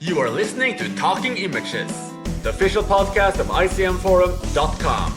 You are listening to Talking Images, the official podcast of icmforum.com.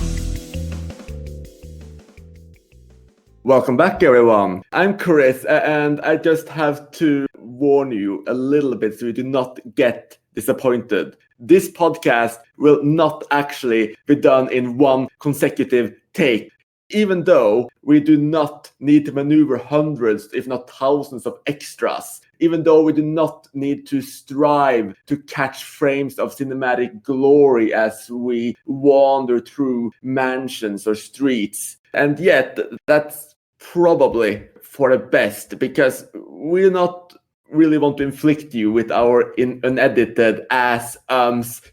Welcome back, everyone. I'm Chris, and I just have to warn you a little bit so you do not get disappointed. This podcast will not actually be done in one consecutive take, even though we do not need to maneuver hundreds, if not thousands of extras. Even though we do not need to strive to catch frames of cinematic glory as we wander through mansions or streets. And yet, that's probably for the best, because we do not really want to inflict you with our unedited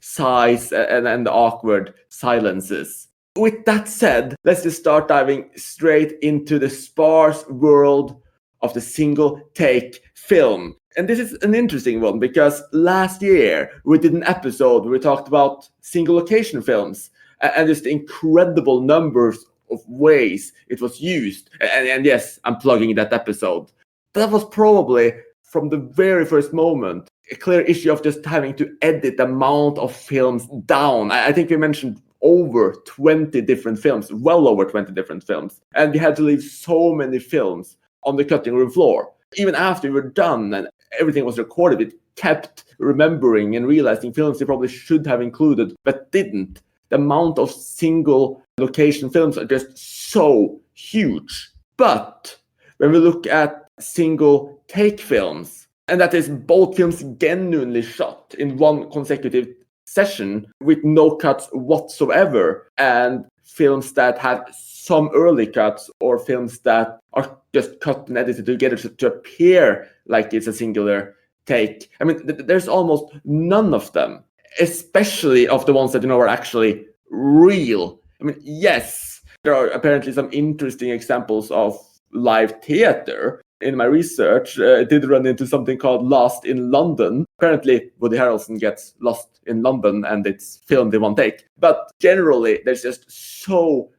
sighs, and awkward silences. With that said, let's just start diving straight into the sparse world of the single take film. And this is an interesting one because last year we did an episode where we talked about single location films and just the incredible numbers of ways it was used. And yes, I'm plugging that episode. That was probably from the very first moment a clear issue of just having to edit the amount of films down. I think we mentioned over 20 different films, well over 20 different films. And we had to leave so many films on the cutting room floor. Even after we were done and everything was recorded, we kept remembering and realizing films we probably should have included, but didn't. The amount of single location films are just so huge. But when we look at single take films, and that is both films genuinely shot in one consecutive session with no cuts whatsoever, and films that have some early cuts or films that are just cut and edited together to appear like it's a singular take. I mean, there's almost none of them, especially of the ones that are actually real. I mean, yes, there are apparently some interesting examples of live theater. In my research, I did run into something called Lost in London. Apparently, Woody Harrelson gets lost in London and it's filmed in one take. But generally, there's just so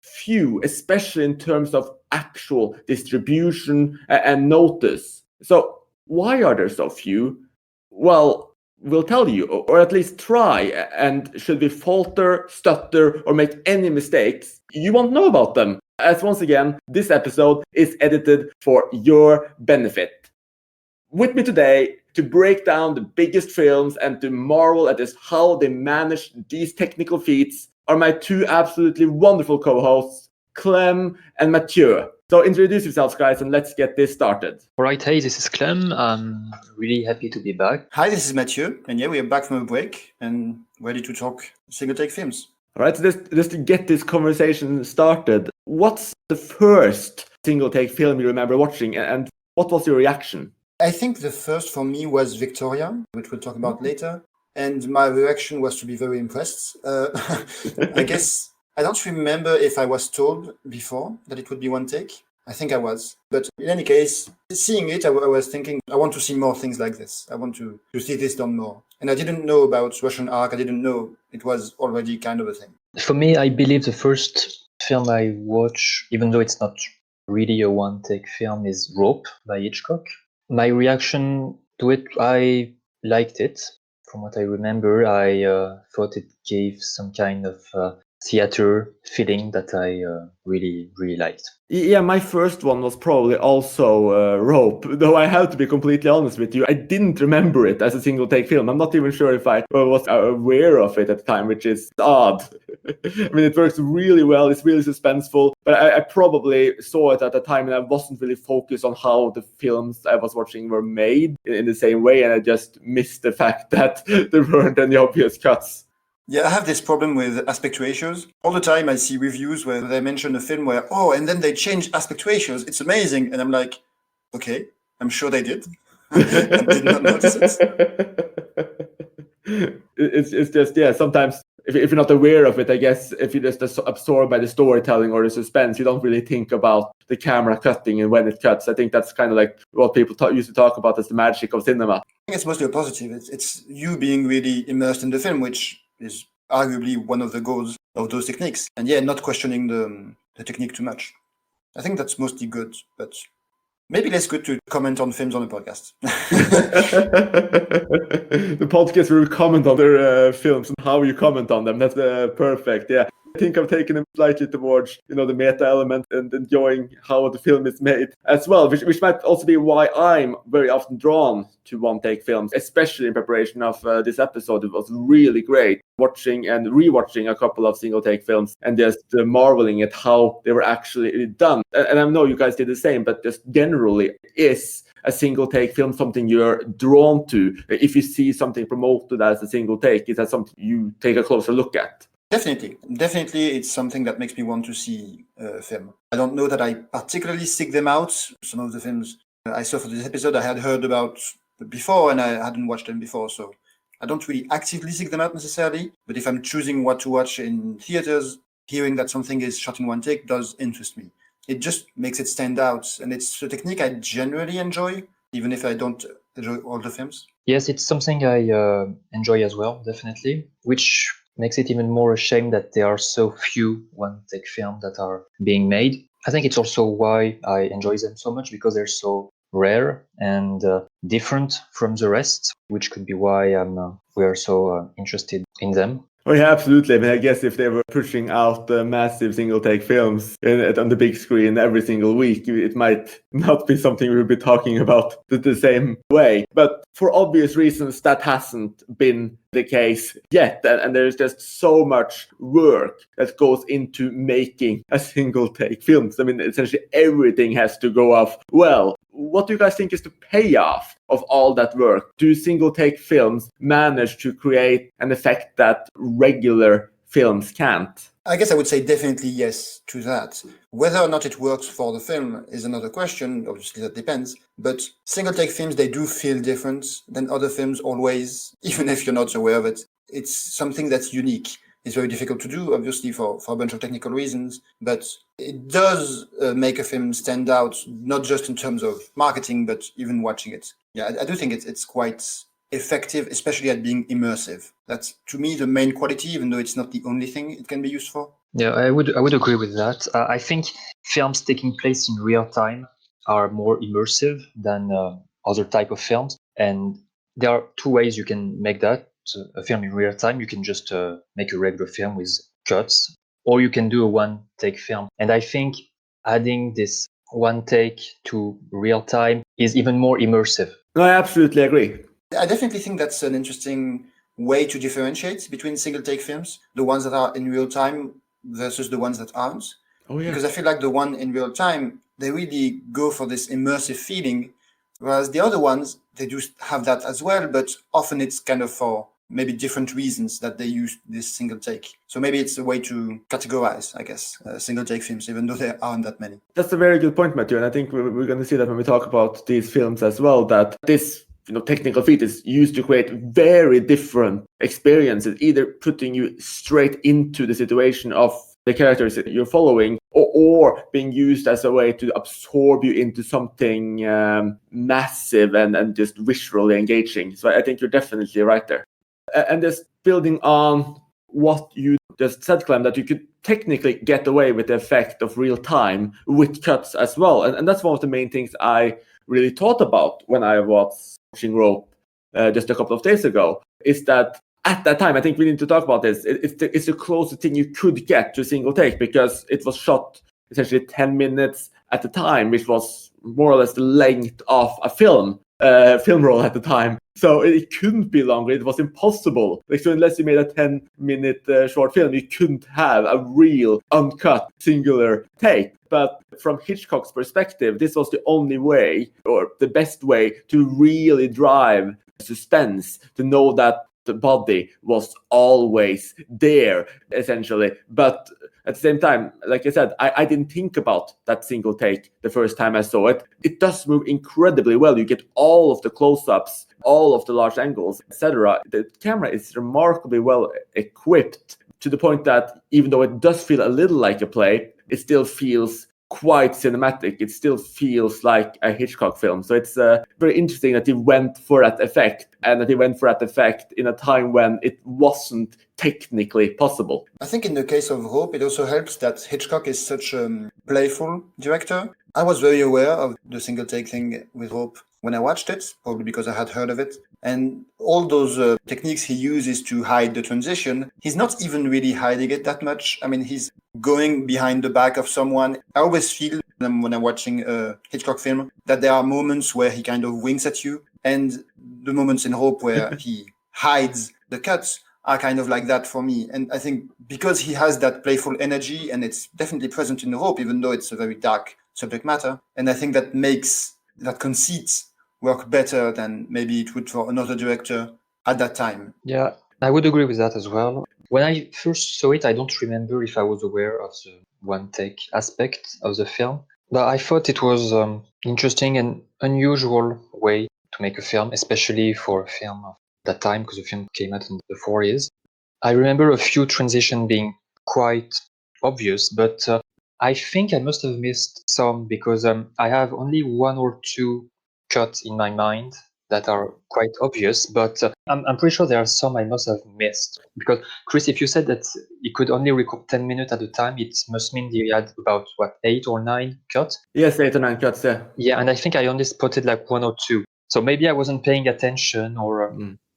few, especially in terms of actual distribution and notice. So why are there so few? Well, we'll tell you, or at least try. And should we falter, stutter, or make any mistakes, you won't know about them. As once again, this episode is edited for your benefit. With me today to break down the biggest films and to marvel at just how they manage these technical feats are my two absolutely wonderful co-hosts, Clem and Mathieu. So introduce yourselves, guys, and let's get this started. All right, hey, this is Clem. I'm really happy to be back. Hi, this is Mathieu, and yeah, we are back from a break and ready to talk single-take films. All right, so just to get this conversation started, what's the first single-take film you remember watching, and what was your reaction? I think the first for me was Victoria, which we'll talk about later. And my reaction was to be very impressed. I guess I don't remember if I was told before that it would be one take. I think I was. But in any case, seeing it, I was thinking, I want to see more things like this. I want to see this done more. And I didn't know about Russian Ark. I didn't know it was already kind of a thing. For me, I believe the first film I watched, even though it's not really a one-take film, is Rope by Hitchcock. My reaction to it, I liked it. From what I remember, I thought it gave some kind of theater feeling that I really liked. Yeah, my first one was probably also Rope, though I have to be completely honest with you. I didn't remember it as a single take film. I'm not even sure if I was aware of it at the time, which is odd. I mean, it works really well. It's really suspenseful, but I probably saw it at the time and I wasn't really focused on how the films I was watching were made in the same way, and I just missed the fact that there weren't any obvious cuts. Yeah, I have this problem with aspect ratios. All the time I see reviews where they mention a film where, and then they change aspect ratios. It's amazing. And I'm like, okay, I'm sure they did. I did not notice it. It's just, yeah, sometimes if you're not aware of it, I guess if you're just absorbed by the storytelling or the suspense, you don't really think about the camera cutting and when it cuts. I think that's kind of like what people used to talk about as the magic of cinema. I think it's mostly a positive. It's you being really immersed in the film, which is arguably one of the goals of those techniques. And yeah, not questioning the technique too much. I think that's mostly good, but maybe less good to comment on films on a podcast. The podcast will comment on their films and how you comment on them. That's perfect. Yeah. I think I've taken them slightly towards, the meta element and enjoying how the film is made as well, which might also be why I'm very often drawn to one-take films, especially in preparation of this episode. It was really great watching and rewatching a couple of single-take films and just marveling at how they were actually done. And I know you guys did the same, but just generally, is a single-take film something you're drawn to? If you see something promoted as a single-take, is that something you take a closer look at? Definitely, it's something that makes me want to see a film. I don't know that I particularly seek them out. Some of the films I saw for this episode I had heard about before and I hadn't watched them before, so I don't really actively seek them out necessarily. But if I'm choosing what to watch in theaters, hearing that something is shot in one take does interest me. It just makes it stand out, and it's a technique I generally enjoy, even if I don't enjoy all the films. Yes, it's something I enjoy as well, definitely, which makes it even more a shame that there are so few one-take films that are being made. I think it's also why I enjoy them so much, because they're so rare and different from the rest, which could be why we are so interested in them. Oh yeah, absolutely. I mean, I guess if they were pushing out massive single-take films on the big screen every single week, it might not be something we would be talking about the same way. But for obvious reasons, that hasn't been the case yet. And there's just so much work that goes into making a single-take film. I mean, essentially everything has to go off well. What do you guys think is the payoff of all that work? Do single-take films manage to create an effect that regular films can't? I guess I would say definitely yes to that. Whether or not it works for the film is another question. Obviously, that depends. But single-take films, they do feel different than other films always, even if you're not aware of it. It's something that's unique. It's very difficult to do, obviously, for a bunch of technical reasons, but it does make a film stand out, not just in terms of marketing, but even watching it. Yeah, I do think it's quite effective, especially at being immersive. That's, to me, the main quality, even though it's not the only thing it can be used for. Yeah, I would agree with that. I think films taking place in real time are more immersive than other type of films, and there are two ways you can make that. A film in real time, you can just make a regular film with cuts, or you can do a one-take film. And I think adding this one take to real time is even more immersive. No, I absolutely agree. I definitely think that's an interesting way to differentiate between single-take films, the ones that are in real time versus the ones that aren't. Oh yeah. Because I feel like the one in real time, they really go for this immersive feeling, whereas the other ones, they do have that as well, but often it's kind of for maybe different reasons that they use this single take. So maybe it's a way to categorize, I guess, single take films, even though there aren't that many. That's a very good point, Matthew. And I think we're going to see that when we talk about these films as well, that this technical feat is used to create very different experiences, either putting you straight into the situation of the characters that you're following, or being used as a way to absorb you into something massive and just visually engaging. So I think you're definitely right there. And just building on what you just said, Clem, that you could technically get away with the effect of real time with cuts as well. And that's one of the main things I really thought about when I was watching Rope just a couple of days ago, is that at that time, I think we need to talk about this, it's the closest thing you could get to a single take, because it was shot essentially 10 minutes at a time, which was more or less the length of a film roll at the time. So it couldn't be longer. It was impossible. So unless you made a 10-minute short film, you couldn't have a real uncut singular take. But from Hitchcock's perspective, this was the only way, or the best way, to really drive suspense, to know that the body was always there, essentially. But at the same time, like I said, I didn't think about that single take the first time I saw it. It does move incredibly well. You get all of the close-ups, all of the large angles, etc. The camera is remarkably well equipped, to the point that even though it does feel a little like a play, it still feels quite cinematic. It still feels like a Hitchcock film. So it's very interesting that he went for that effect, and that he went for that effect in a time when it wasn't technically possible. I think in the case of Hope, it also helps that Hitchcock is such a playful director. I was very aware of the single take thing with Rope when I watched it, probably because I had heard of it. And all those techniques he uses to hide the transition, he's not even really hiding it that much. I mean, he's going behind the back of someone. I always feel when I'm watching a Hitchcock film that there are moments where he kind of winks at you, and the moments in Hope where he hides the cuts are kind of like that for me. And I think because he has that playful energy, and it's definitely present in Hope, even though it's a very dark subject matter, and I think that makes that conceit work better than maybe it would for another director at that time. Yeah, I would agree with that as well. When I first saw it, I don't remember if I was aware of the one take aspect of the film, but I thought it was interesting and unusual way to make a film, especially for a film of that time, because the film came out in the 40s. I remember a few transitions being quite obvious, but I think I must have missed some because I have only one or two cuts in my mind that are quite obvious, but I'm pretty sure there are some I must have missed. Because, Chris, if you said that he could only record 10 minutes at a time, it must mean he had about, 8 or 9 cuts? Yes, 8 or 9 cuts, yeah. Yeah, and I think I only spotted like 1 or 2. So maybe I wasn't paying attention, or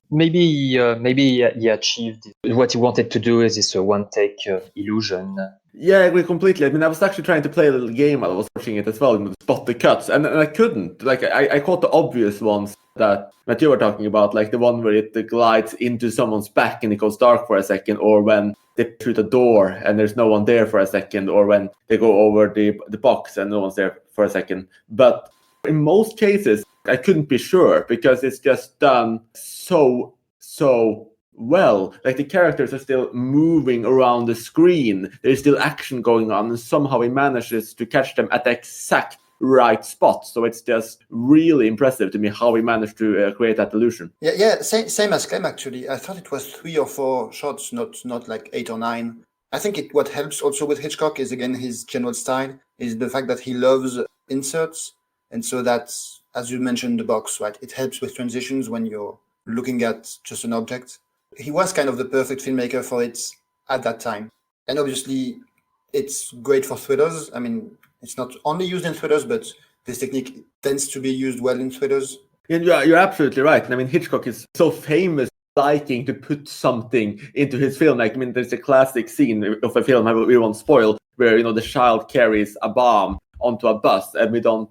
maybe he achieved what he wanted to do, is this one-take illusion. Yeah, I agree completely. I mean, I was actually trying to play a little game while I was watching it as well, and spot the cuts, and I couldn't. Like, I caught the obvious ones that you were talking about, like the one where it glides into someone's back and it goes dark for a second, or when they shoot a door and there's no one there for a second, or when they go over the box and no one's there for a second. But in most cases, I couldn't be sure because it's just done so well. Like the characters are still moving around the screen. There's still action going on, and somehow he manages to catch them at the exact right spot. So it's just really impressive to me how he managed to create that illusion. Yeah, same as Clem actually. I thought it was 3 or 4 shots, not like 8 or 9. I think what helps also with Hitchcock is again his general style, is the fact that he loves inserts, and so that's, as you mentioned, the box, right? It helps with transitions when you're looking at just an object. He was kind of the perfect filmmaker for it at that time. And obviously, it's great for thrillers. I mean, it's not only used in thrillers, but this technique tends to be used well in thrillers. Yeah, you're absolutely right. I mean, Hitchcock is so famous liking to put something into his film. Like, I mean, there's a classic scene of a film we won't spoil, where, the child carries a bomb onto a bus, and we don't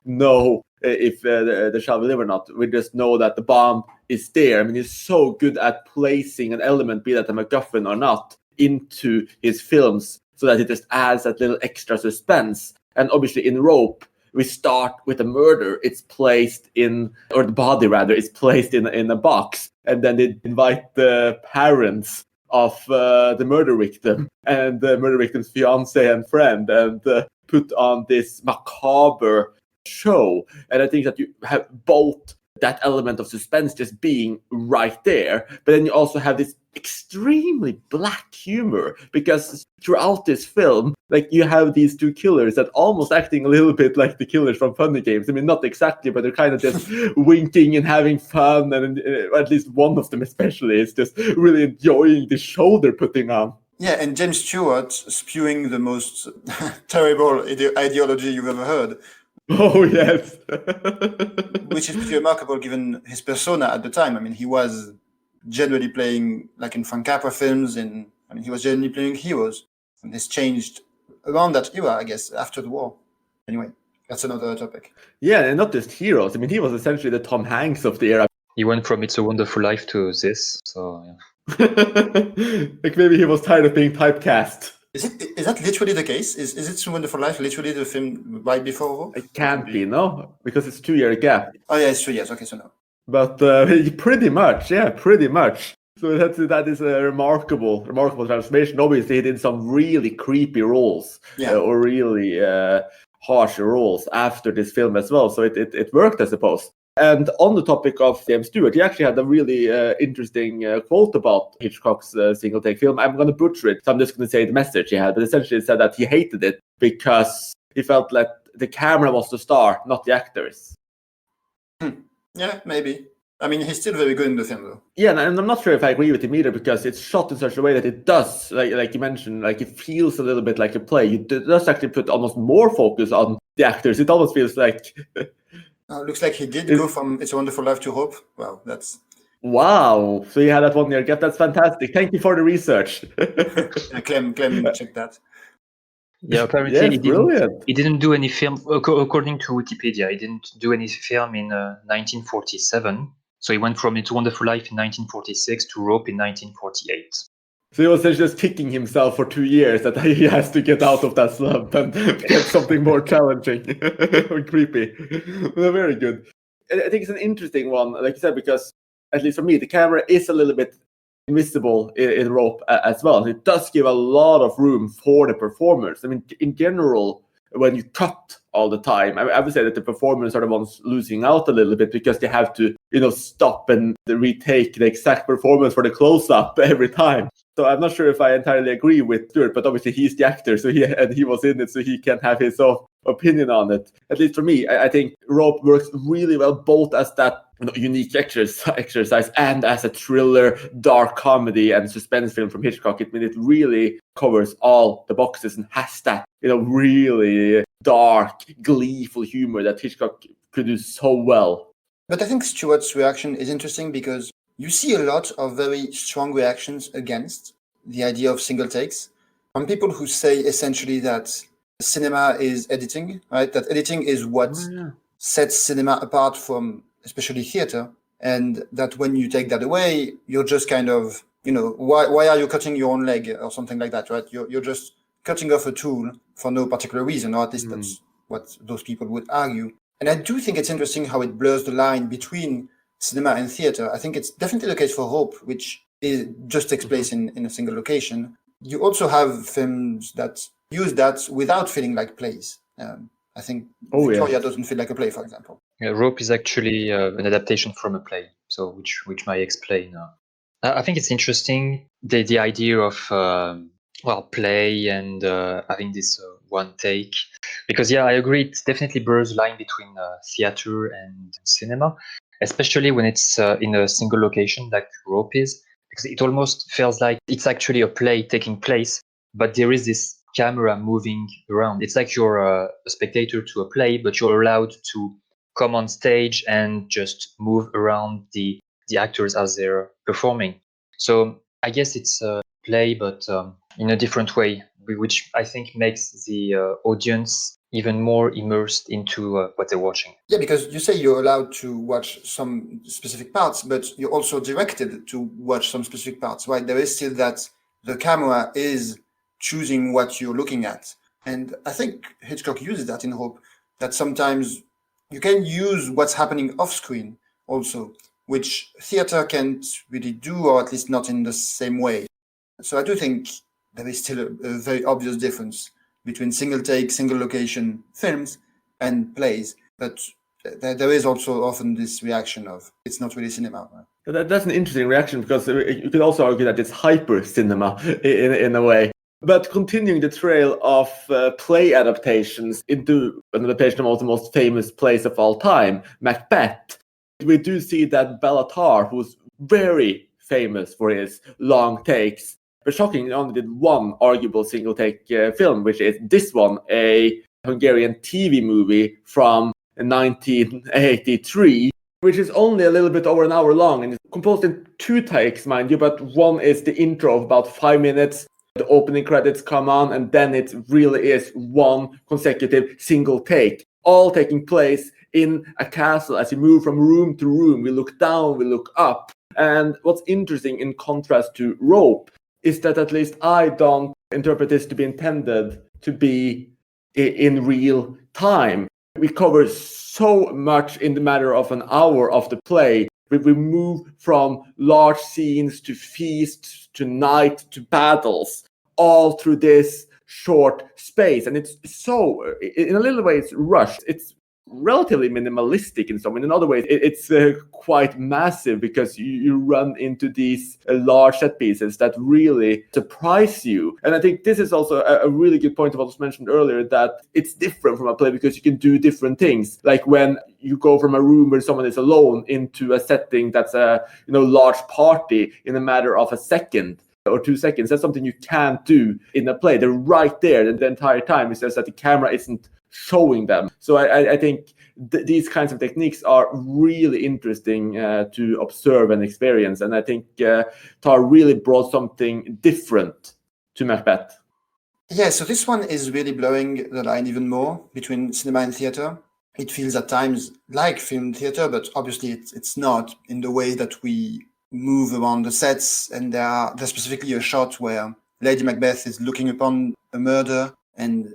know if the child will live or not. We just know that the bomb is there. I mean, he's so good at placing an element, be that a MacGuffin or not, into his films, so that it just adds that little extra suspense. And obviously in Rope, we start with a murder. It's placed in, or the body rather, is placed in a box. And then they invite the parents of the murder victim and the murder victim's fiance and friend, and put on this macabre show. And I think that you have both that element of suspense just being right there, but then you also have this extremely black humor, because throughout this film, like, you have these two killers that almost acting a little bit like the killers from Funny Games. I mean, not exactly, but they're kind of just winking and having fun, and at least one of them especially is just really enjoying the show they're putting on. Yeah, and James Stewart spewing the most terrible ideology you've ever heard. Oh, yes. Which is pretty remarkable given his persona at the time. I mean, he was generally playing, like in Frank Capra films, and I mean, he was generally playing heroes. And this changed around that era, I guess, after the war. Anyway, that's another topic. Yeah, and not just heroes. I mean, he was essentially the Tom Hanks of the era. He went from It's a Wonderful Life to this, so yeah. Like, maybe he was tired of being typecast. Is that literally the case? Is It's a Wonderful Life literally the film right before War? It can't be, no? Because it's 2-year gap. Oh yeah, it's 3 years. Okay, so no. But pretty much, yeah, pretty much. So that is a remarkable transformation. Obviously, he did some really creepy roles, or really harsh roles after this film as well. So it worked, I suppose. And on the topic of James Stewart, he actually had a really interesting quote about Hitchcock's single-take film. I'm going to butcher it, so I'm just going to say the message he had. But essentially, it said that he hated it because he felt like the camera was the star, not the actors. Yeah, maybe. I mean, he's still very good in the film, though. Yeah, and I'm not sure if I agree with him either, because it's shot in such a way that it does, like you mentioned, like it feels a little bit like a play. It does actually put almost more focus on the actors. It almost feels like... Looks like he did go from It's a Wonderful Life to Hope. Well, that's... Wow. So you had that 1 year gap. That's fantastic. Thank you for the research. Clem, check that. Yeah, apparently Yes, brilliant. he didn't do any film, according to Wikipedia, he didn't do any film in 1947. So he went from It's a Wonderful Life in 1946 to Rope in 1948. So he was just kicking himself for 2 years that he has to get out of that slump and get something more challenging or creepy. Well, very good. I think it's an interesting one, like you said, because at least for me, the camera is a little bit invisible in Rope as well. It does give a lot of room for the performers. I mean, in general, when you cut all the time, I would say that the performers are the ones losing out a little bit because they have to, stop and retake the exact performance for the close-up every time. So I'm not sure if I entirely agree with Stuart, but obviously he's the actor, so he was in it, so he can have his own opinion on it. At least for me, I think Rope works really well, both as that unique exercise and as a thriller, dark comedy and suspense film from Hitchcock. I mean, it really covers all the boxes and has that, really dark, gleeful humor that Hitchcock could do so well. But I think Stuart's reaction is interesting because you see a lot of very strong reactions against the idea of single takes from people who say essentially that cinema is editing, right? That editing is what sets cinema apart from especially theater, and that when you take that away, you're just kind of, why are you cutting your own leg or something like that, right? You're just cutting off a tool for no particular reason, or at least that's what those people would argue. And I do think it's interesting how it blurs the line between cinema and theater. I think it's definitely the case for Hope, which just takes place in a single location. You also have films that use that without feeling like plays. I think Victoria doesn't feel like a play, for example. Yeah, Rope is actually an adaptation from a play, so which might explain. I think it's interesting the idea of play and having this one take, because I agree, it definitely blurs the line between theater and cinema, especially when it's in a single location like Rope is, because it almost feels like it's actually a play taking place, but there is this camera moving around. It's like you're a spectator to a play, but you're allowed to come on stage and just move around the actors as they're performing. So I guess it's a play, but in a different way, which I think makes the audience even more immersed into what they're watching. Yeah, because you say you're allowed to watch some specific parts, but you're also directed to watch some specific parts, right? There is still that the camera is choosing what you're looking at. And I think Hitchcock uses that in Hope, that sometimes you can use what's happening off screen also, which theater can't really do, or at least not in the same way. So I do think there is still a very obvious difference between single take, single location films and plays. But there is also often this reaction of it's not really cinema. Right? That's an interesting reaction, because you could also argue that it's hyper cinema in a way. But continuing the trail of play adaptations into an adaptation of one of the most famous plays of all time, Macbeth, we do see that Bela Tarr, who's very famous for his long takes, but shockingly only did one arguable single take film, which is this one, a Hungarian TV movie from 1983, which is only a little bit over an hour long and is composed in 2 takes, mind you, but one is the intro of about 5 minutes. The opening credits come on, and then it really is one consecutive single take, all taking place in a castle. As you move from room to room, we look down, we look up. And what's interesting in contrast to Rope is that at least I don't interpret this to be intended to be in real time. We cover so much in the matter of an hour of the play. We move from large scenes to feasts to night to battles, all through this short space. And it's so, in a little way, it's rushed. It's relatively minimalistic in some way. In other ways, it's quite massive, because you run into these large set pieces that really surprise you. And I think this is also a really good point of what was mentioned earlier, that it's different from a play because you can do different things. Like when you go from a room where someone is alone into a setting that's a large party in a matter of a second or 2 seconds. That's something you can't do in a play. They're right there the entire time. It's just that the camera isn't showing them. So I think these kinds of techniques are really interesting to observe and experience. And I think Tar really brought something different to Macbeth. Yeah, so this one is really blurring the line even more between cinema and theater. It feels at times like film theater, but obviously it's not, in the way that we move around the sets. And there's specifically a shot where Lady Macbeth is looking upon a murder, and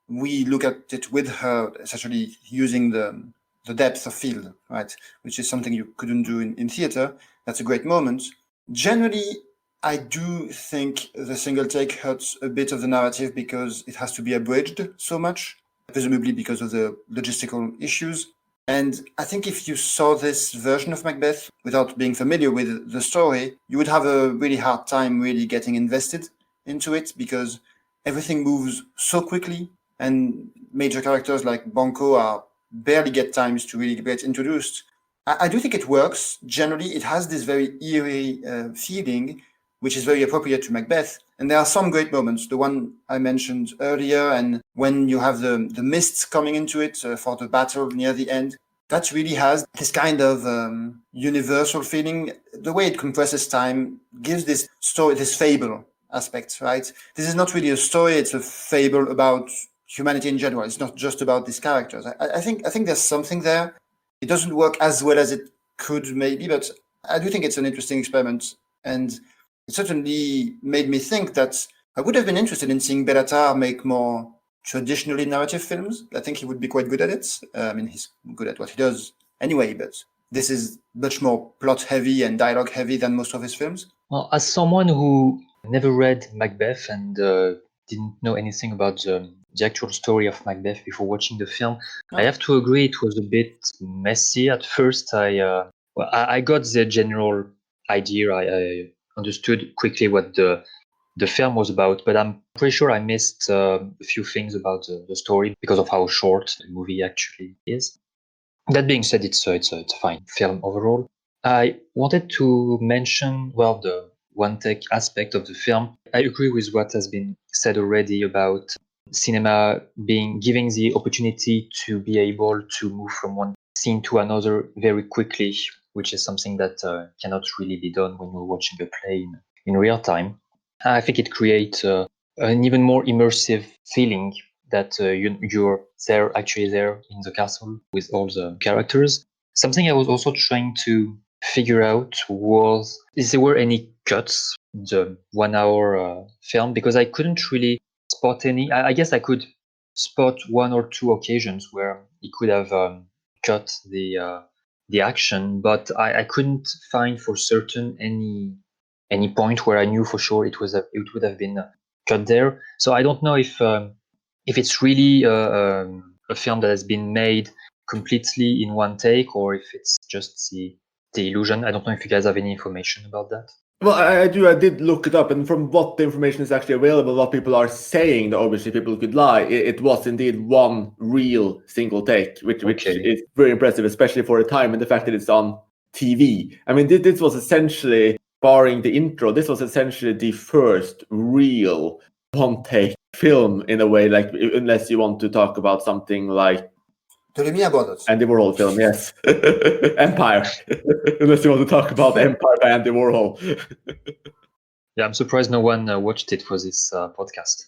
we look at it with her, essentially using the depth of field, right? Which is something you couldn't do in theater. That's a great moment. Generally, I do think the single take hurts a bit of the narrative because it has to be abridged so much, presumably because of the logistical issues. And I think if you saw this version of Macbeth without being familiar with the story, you would have a really hard time really getting invested into it, because everything moves so quickly and major characters like Banco barely get times to really get introduced. I do think it works. Generally, it has this very eerie feeling, which is very appropriate to Macbeth. And there are some great moments. The one I mentioned earlier, and when you have the mists coming into it for the battle near the end, that really has this kind of universal feeling. The way it compresses time gives this story, this fable aspect, right? This is not really a story, it's a fable about humanity in general. It's not just about these characters. I think there's something there. It doesn't work as well as it could maybe, but I do think it's an interesting experiment. And it certainly made me think that I would have been interested in seeing Bellatar make more traditionally narrative films. I think he would be quite good at it. I mean, he's good at what he does anyway, but this is much more plot heavy and dialogue heavy than most of his films. Well, as someone who never read Macbeth and didn't know anything about the actual story of Macbeth before watching the film, I have to agree it was a bit messy at first. I got the general idea. I understood quickly what the film was about, but I'm pretty sure I missed a few things about the story because of how short the movie actually is. That being said, it's a fine film overall. I wanted to mention, well, the one take aspect of the film. I agree with what has been said already about cinema giving the opportunity to be able to move from one scene to another very quickly, which is something that cannot really be done when you're watching a play in real time. I think it creates an even more immersive feeling that you're actually there in the castle with all the characters. Something I was also trying to figure out was if there were any cuts in the 1 hour film, because I couldn't really spot any. I guess I could spot one or two occasions where he could have cut the action, but I couldn't find for certain any point where I knew for sure it would have been cut there. So I don't know if it's really a film that has been made completely in one take, or if it's just the illusion. I don't know if you guys have any information about that. Well, I do. I did look it up, and from what the information is actually available, what people are saying, that obviously people could lie, it was indeed one real single take, which is very impressive, especially for the time and the fact that it's on TV. I mean, this was essentially, barring the intro, this was essentially the first real one-take film in a way, like, unless you want to talk about something like The Lumiere Brothers. Andy Warhol film, yes. Empire. Unless you want to talk about Empire by Andy Warhol. Yeah, I'm surprised no one watched it for this podcast.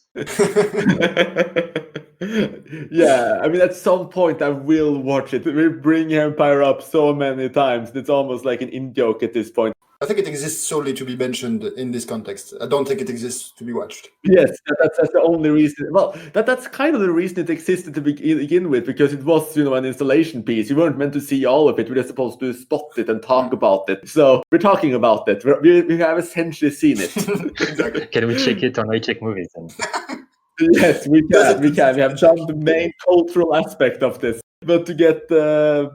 Yeah, I mean, at some point I will watch it. We bring Empire up so many times. It's almost like an in-joke at this point. I think it exists solely to be mentioned in this context. I don't think it exists to be watched. Yes, that's the only reason. Well, that's kind of the reason it existed to begin with, because it was, an installation piece. You weren't meant to see all of it. We were supposed to spot it and talk about it. So we're talking about it. We have essentially seen it. Exactly. Can we check it on iCheck Movies then? Yes, we can. We have done the main cultural aspect of this. But to get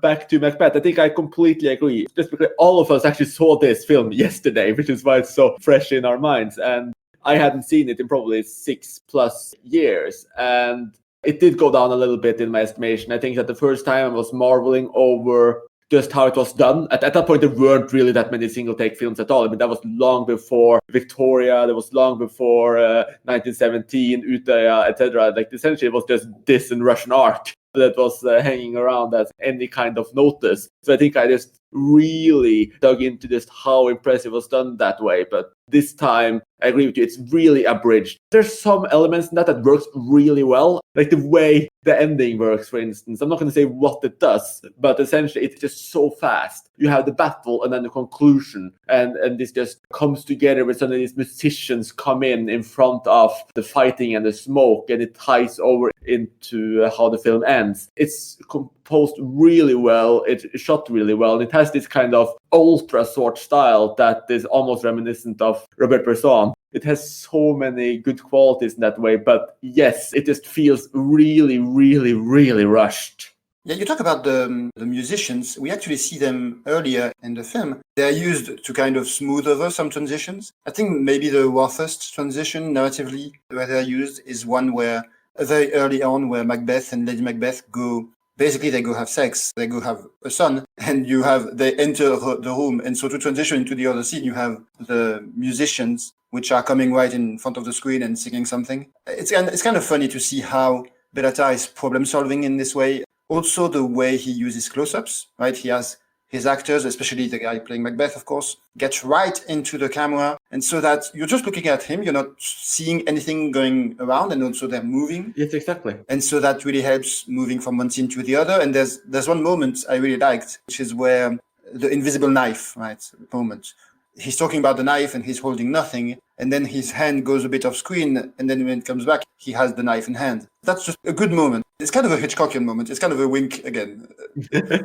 back to Macbeth, I think I completely agree. Just because all of us actually saw this film yesterday, which is why it's so fresh in our minds. And I hadn't seen it in probably 6+ years. And it did go down a little bit in my estimation. I think that the first time I was marveling over just how it was done. At that point, there weren't really that many single take films at all. I mean, that was long before Victoria, that was long before 1917, Utøya, etc. Like, essentially, it was just this and Russian art that was hanging around as any kind of notice. So I think I just really dug into just how impressive it was done that way. But this time, I agree with you, it's really abridged. There's some elements in that works really well, like the way the ending works, for instance. I'm not going to say what it does, but essentially it's just so fast. You have the battle and then the conclusion, and this just comes together with some of these musicians come in front of the fighting and the smoke, and it ties over into how the film ends. It's composed really well, it's shot really well, and it has this kind of ultra short style that is almost reminiscent of Robert Bresson. It has so many good qualities in that way, but yes, it just feels really, really, really rushed. Yeah, you talk about the musicians. We actually see them earlier in the film. They're used to kind of smooth over some transitions. I think maybe the roughest transition narratively where they're used is one where very early on where Macbeth and Lady Macbeth go have sex, they go have a son, and they enter the room. And so to transition into the other scene, you have the musicians, which are coming right in front of the screen and singing something. It's kind of funny to see how Bellatar is problem solving in this way. Also, the way he uses close-ups, right? He has his actors, especially the guy playing Macbeth, of course, get right into the camera. And so that you're just looking at him, you're not seeing anything going around, and also they're moving. Yes, exactly. And so that really helps moving from one scene to the other. And there's one moment I really liked, which is where the invisible knife, right, moment. He's talking about the knife and he's holding nothing. And then his hand goes a bit off screen. And then when it comes back, he has the knife in hand. That's just a good moment. It's kind of a Hitchcockian moment. It's kind of a wink again.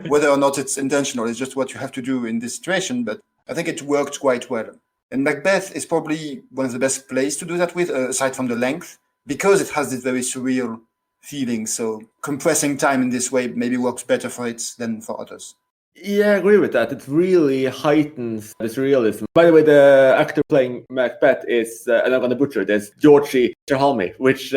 Whether or not it's intentional, it's just what you have to do in this situation. But I think it worked quite well. And Macbeth is probably one of the best plays to do that with, aside from the length, because it has this very surreal feeling. So compressing time in this way maybe works better for it than for others. Yeah, I agree with that. It really heightens this realism. By the way, the actor playing Macbeth is, and I'm going to butcher this, György Cserhalmi, which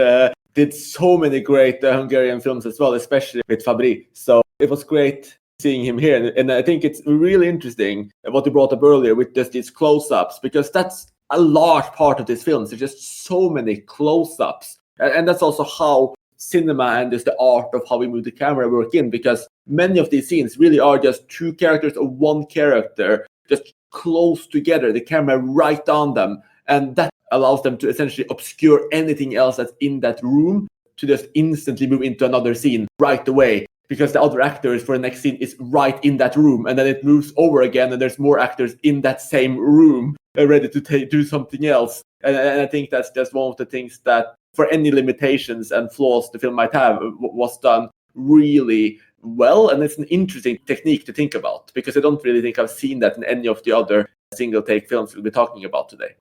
did so many great Hungarian films as well, especially with Fabri. So it was great seeing him here. And I think it's really interesting what you brought up earlier with just these close-ups, because that's a large part of this film. There's just so many close-ups. And that's also how cinema and just the art of how we move the camera work in, because many of these scenes really are just two characters or one character just close together, the camera right on them, and that allows them to essentially obscure anything else that's in that room to just instantly move into another scene right away, because the other actors for the next scene is right in that room, and then it moves over again and there's more actors in that same room ready to do something else. And I think that's just one of the things that, for any limitations and flaws the film might have, was done really well. And it's an interesting technique to think about, because I don't really think I've seen that in any of the other single take films we'll be talking about today.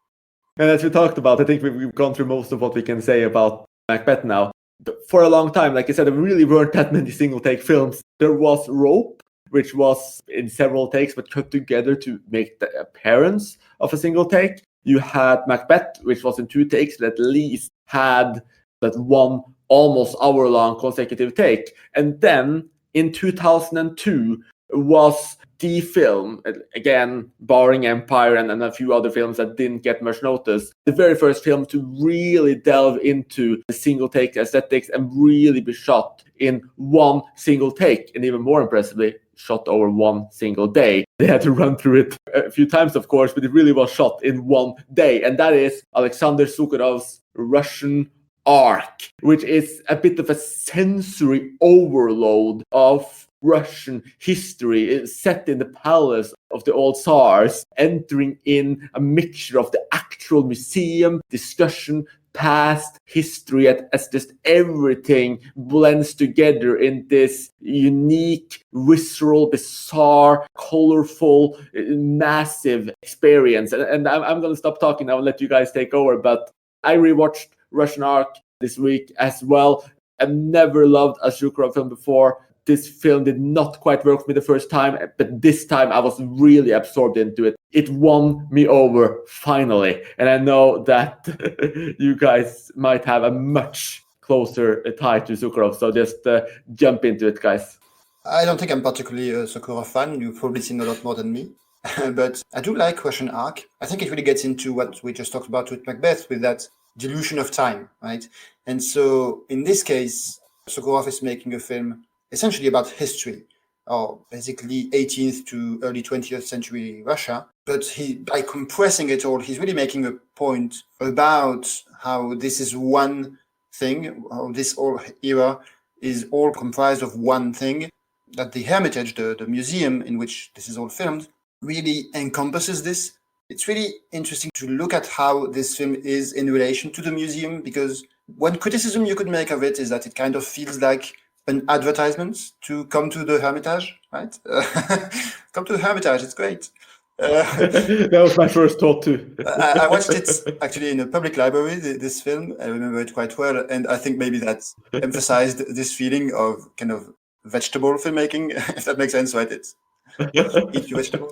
And as we talked about, I think we've gone through most of what we can say about Macbeth now. For a long time, like I said, there really weren't that many single take films. There was Rope, which was in several takes but cut together to make the appearance of a single take. You had Macbeth, which was in 2 takes, but at least had that one almost hour-long consecutive take. And then in 2002 was the film, again, barring Empire and a few other films that didn't get much notice, the very first film to really delve into the single take aesthetics and really be shot in one single take, and even more impressively, shot over one single day. They had to run through it a few times, of course, but it really was shot in one day. And that is Alexander Sukharov's Russian Ark, which is a bit of a sensory overload of Russian history. It's set in the palace of the old Tsars, entering in a mixture of the actual museum, discussion, past history, as just everything blends together in this unique, visceral, bizarre, colorful, massive experience. And I'm going to stop talking now and let you guys take over. But I rewatched Russian Ark this week as well. I've never loved a Sukharov film before. This film did not quite work for me the first time, but this time I was really absorbed into it. It won me over, finally. And I know that you guys might have a much closer tie to Sukharov, so just jump into it, guys. I don't think I'm particularly a Sokurov fan. You've probably seen a lot more than me. But I do like Russian Ark. I think it really gets into what we just talked about with Macbeth, with that dilution of time, right? And so in this case, Sokurov is making a film essentially about history, or basically 18th to early 20th century Russia. But by compressing it all, he's really making a point about how this is one thing, how this whole era is all comprised of one thing, that the Hermitage, the museum in which this is all filmed, really encompasses this. It's really interesting to look at how this film is in relation to the museum, because one criticism you could make of it is that it kind of feels like an advertisement to come to the Hermitage, right? Come to the Hermitage, it's great. That was my first thought too. I watched it actually in a public library, this film. I remember it quite well. And I think maybe that emphasized this feeling of kind of vegetable filmmaking, if that makes sense, right? It's eat your vegetables.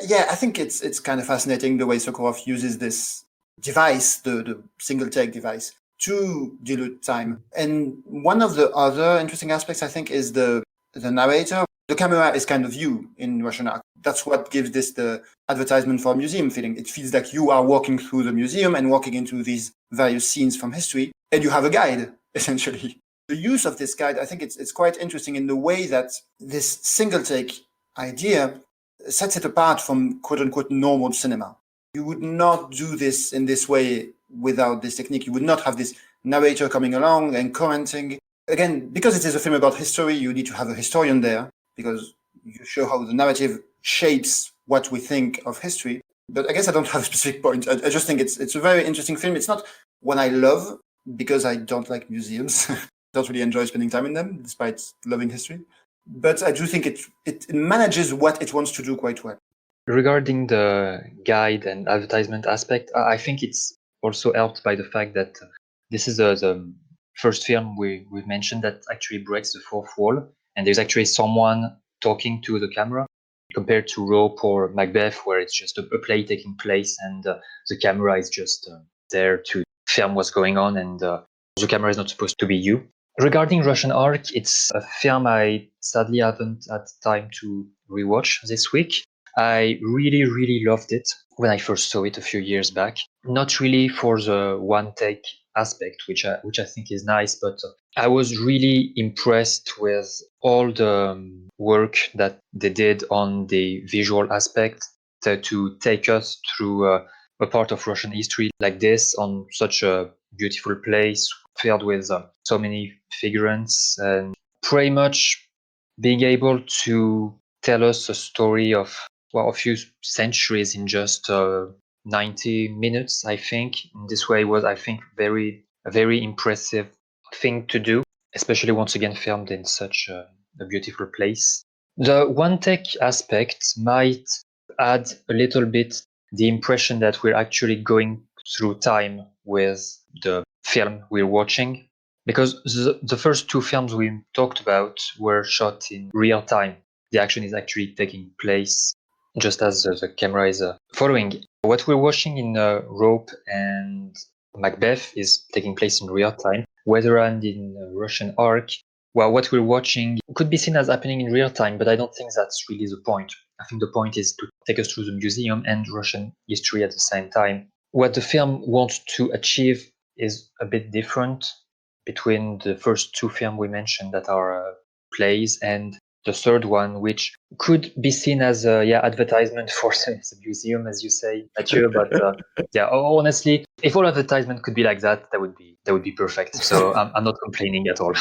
Yeah, I think it's kind of fascinating the way Sokurov uses this device, the single take device, to dilute time. And one of the other interesting aspects, I think, is the narrator. The camera is kind of you in Russian Ark. That's what gives this the advertisement for a museum feeling. It feels like you are walking through the museum and walking into these various scenes from history, and you have a guide, essentially. The use of this guide, I think it's quite interesting in the way that this single take idea sets it apart from quote-unquote normal cinema. You would not do this in this way without this technique. You would not have this narrator coming along and commenting. Again, because it is a film about history, you need to have a historian there, because you show how the narrative shapes what we think of history. But I guess I don't have a specific point. I just think it's a very interesting film. It's not one I love, because I don't like museums. Don't really enjoy spending time in them, despite loving history. But I do think it manages what it wants to do quite well. Regarding the guide and advertisement aspect, I think it's also helped by the fact that this is the first film we've mentioned that actually breaks the fourth wall, and there's actually someone talking to the camera, compared to Rope or Macbeth, where it's just a play taking place and the camera is just there to film what's going on, and the camera is not supposed to be you. Regarding Russian Ark, it's a film I sadly haven't had time to rewatch this week. I really, really loved it when I first saw it a few years back. Not really for the one take aspect, which I think is nice, but I was really impressed with all the work that they did on the visual aspect to take us through a part of Russian history like this on such a beautiful place filled with so many figurants, and pretty much being able to tell us a story of a few centuries in just 90 minutes, I think. In this way was, I think, a very impressive thing to do, especially once again filmed in such a beautiful place. The one take aspect might add a little bit the impression that we're actually going through time with the film we're watching, because the first two films we talked about were shot in real time. The action is actually taking place just as the camera is following. What we're watching in Rope and Macbeth is taking place in real time. Weatherland in Russian Ark, well, what we're watching could be seen as happening in real time, but I don't think that's really the point. I think the point is to take us through the museum and Russian history at the same time. What the film wants to achieve is a bit different between the first two films we mentioned that are plays and the third one, which could be seen as a advertisement for the museum, as you say, Mathieu. But honestly, if all advertisement could be like that, that would be perfect. So I'm not complaining at all.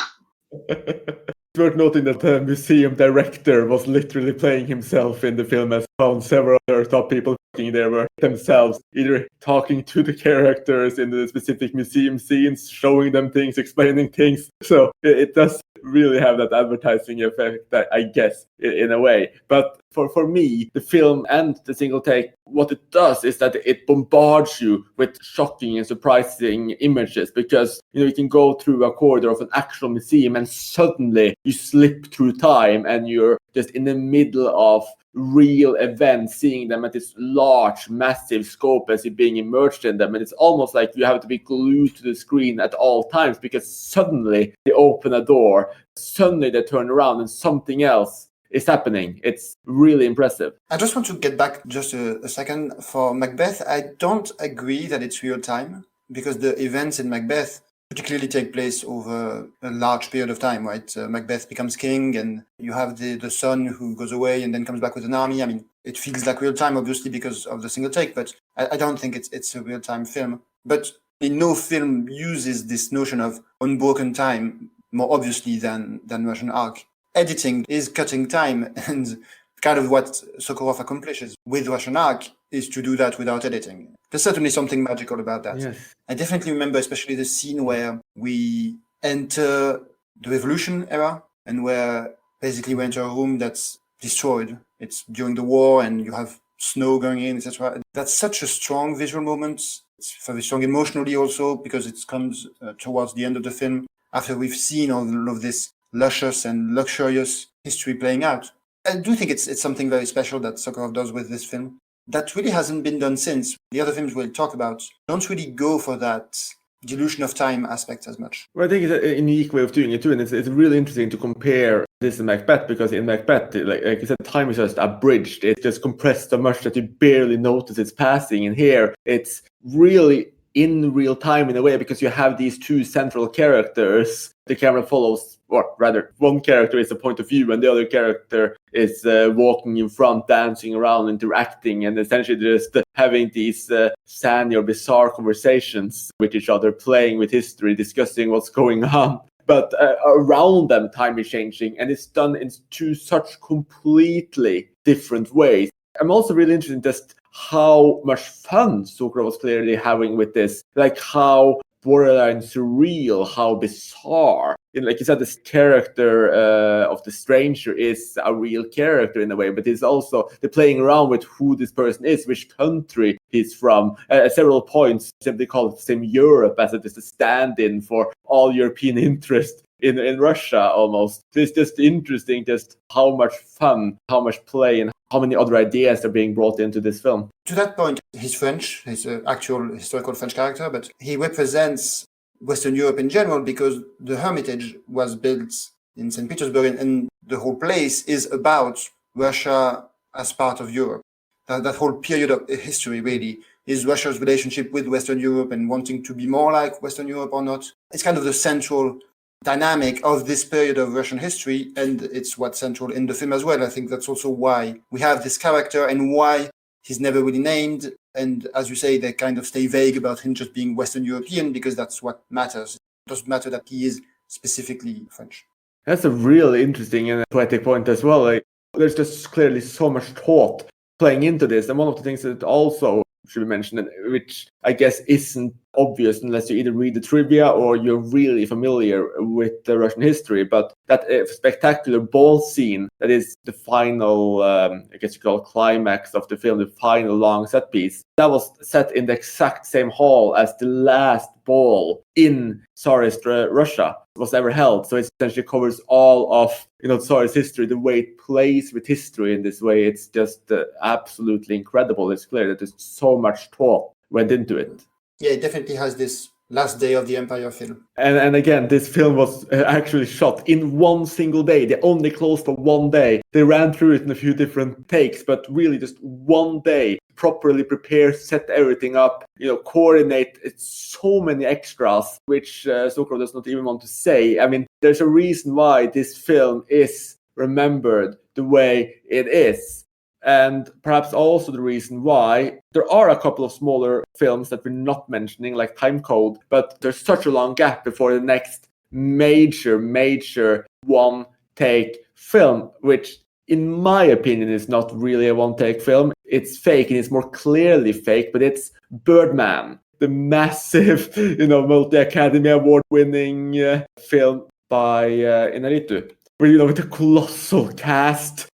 It's worth noting that the museum director was literally playing himself in the film, as found several other top people working there were themselves either talking to the characters in the specific museum scenes, showing them things, explaining things. So it does really have that advertising effect, I guess, in a way. But for me, the film and the single take, what it does is that it bombards you with shocking and surprising images, because you can go through a corridor of an actual museum and suddenly you slip through time and you're just in the middle of real events, seeing them at this large, massive scope as you're being immersed in them. And it's almost like you have to be glued to the screen at all times, because suddenly they open a door, suddenly they turn around and something else is happening. It's really impressive. I just want to get back just a second. For Macbeth, I don't agree that it's real time, because the events in Macbeth particularly take place over a large period of time, right? Macbeth becomes king, and you have the son who goes away and then comes back with an army. I mean, it feels like real time, obviously, because of the single take, but I don't think it's a real time film. But no film uses this notion of unbroken time more obviously than Russian Ark. Editing is cutting time, and kind of what Sokurov accomplishes with Russian Ark is to do that without editing. There's certainly something magical about that. Yes. I definitely remember especially the scene where we enter the Revolution era, and where basically we enter a room that's destroyed. It's during the war and you have snow going in, etc. That's such a strong visual moment. It's very strong emotionally also, because it comes towards the end of the film, after we've seen all of this luscious and luxurious history playing out. I do think it's something very special that Sokurov does with this film that really hasn't been done since. The other films we'll talk about don't really go for that dilution of time aspect as much. Well, I think it's a unique way of doing it too, and it's really interesting to compare this to Macbeth, because in Macbeth, like you said, time is just abridged. It's just compressed so much that you barely notice it's passing. And here, it's really in real time in a way, because you have these two central characters. The camera follows, or rather, one character is a point of view, and the other character is walking in front, dancing around, interacting, and essentially just having these sanny or bizarre conversations with each other, playing with history, discussing what's going on. But around them, time is changing, and it's done in two such completely different ways. I'm also really interested in just how much fun Sokurov was clearly having with this, like how borderline surreal, how bizarre. And like you said, this character of the stranger is a real character in a way, but it's also the playing around with who this person is, which country he's from. At several points, simply call it the same Europe as it is a stand-in for all European interest in Russia almost. It's just interesting just how much fun, how much play, and how many other ideas are being brought into this film. To that point, he's French. He's an actual historical French character, but he represents Western Europe in general, because the Hermitage was built in St. Petersburg, and the whole place is about Russia as part of Europe. That whole period of history really is Russia's relationship with Western Europe and wanting to be more like Western Europe or not. It's kind of the central dynamic of this period of Russian history, and it's what's central in the film as well. I think that's also why we have this character and why he's never really named. And as you say, they kind of stay vague about him just being Western European, because that's what matters. It doesn't matter that he is specifically French. That's a really interesting and poetic point as well. Like, there's just clearly so much thought playing into this. And one of the things that also should be mentioned, which I guess isn't obvious unless you either read the trivia or you're really familiar with the Russian history, but that spectacular ball scene that is the final, I guess you call it climax of the film, the final long set piece, that was set in the exact same hall as the last ball in Tsarist Russia was ever held. So it essentially covers all of Tsarist history, the way it plays with history in this way. It's just absolutely incredible. It's clear that there's so much thought went into it. Yeah, it definitely has this last day of the Empire film. And again, this film was actually shot in one single day. They only closed for one day. They ran through it in a few different takes, but really just one day, properly prepare, set everything up, coordinate. It's so many extras, which Sokurov does not even want to say. I mean, there's a reason why this film is remembered the way it is. And perhaps also the reason why there are a couple of smaller films that we're not mentioning, like Time Code, but there's such a long gap before the next major one-take film, which in my opinion is not really a one-take film. It's fake, and it's more clearly fake, but it's Birdman, the massive, multi-Academy Award-winning film by Inarritu. With a colossal cast,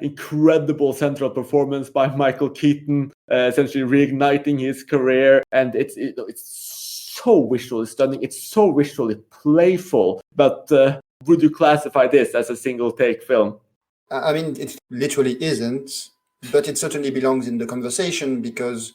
incredible central performance by Michael Keaton, essentially reigniting his career, and it's so visually stunning. It's so visually playful. But would you classify this as a single take film? I mean, it literally isn't, but it certainly belongs in the conversation because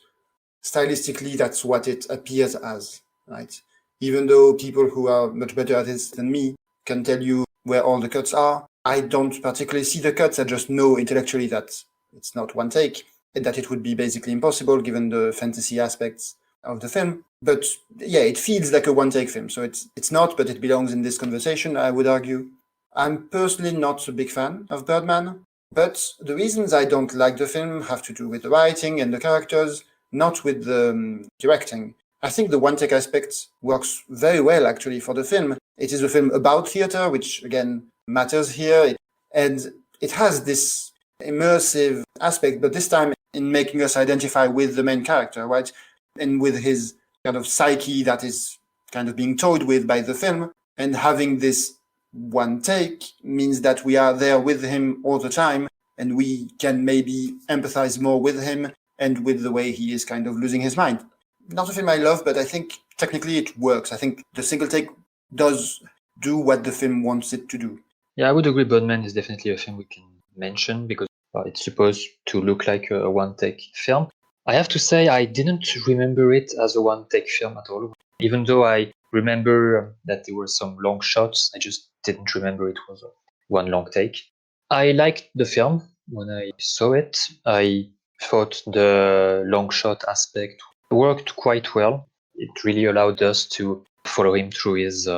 stylistically, that's what it appears as, right? Even though people who are much better at this than me can tell you where all the cuts are, I don't particularly see the cuts. I just know intellectually that it's not one take and that it would be basically impossible given the fantasy aspects of the film. But yeah, it feels like a one-take film. So it's not, but it belongs in this conversation, I would argue. I'm personally not a big fan of Birdman, but the reasons I don't like the film have to do with the writing and the characters, not with the directing. I think the one-take aspect works very well, actually, for the film. It is a film about theater, which, again, matters here. And it has this immersive aspect, but this time in making us identify with the main character, right? And with his kind of psyche that is kind of being toyed with by the film. And having this one take means that we are there with him all the time, and we can maybe empathize more with him and with the way he is kind of losing his mind. Not a film I love, but I think technically it works. I think the single take does do what the film wants it to do. Yeah, I would agree. Birdman is definitely a film we can mention because it's supposed to look like a one-take film. I have to say I didn't remember it as a one-take film at all. Even though I remember that there were some long shots, I just didn't remember it was one long take. I liked the film when I saw it. I thought the long shot aspect worked quite well. It really allowed us to follow him through his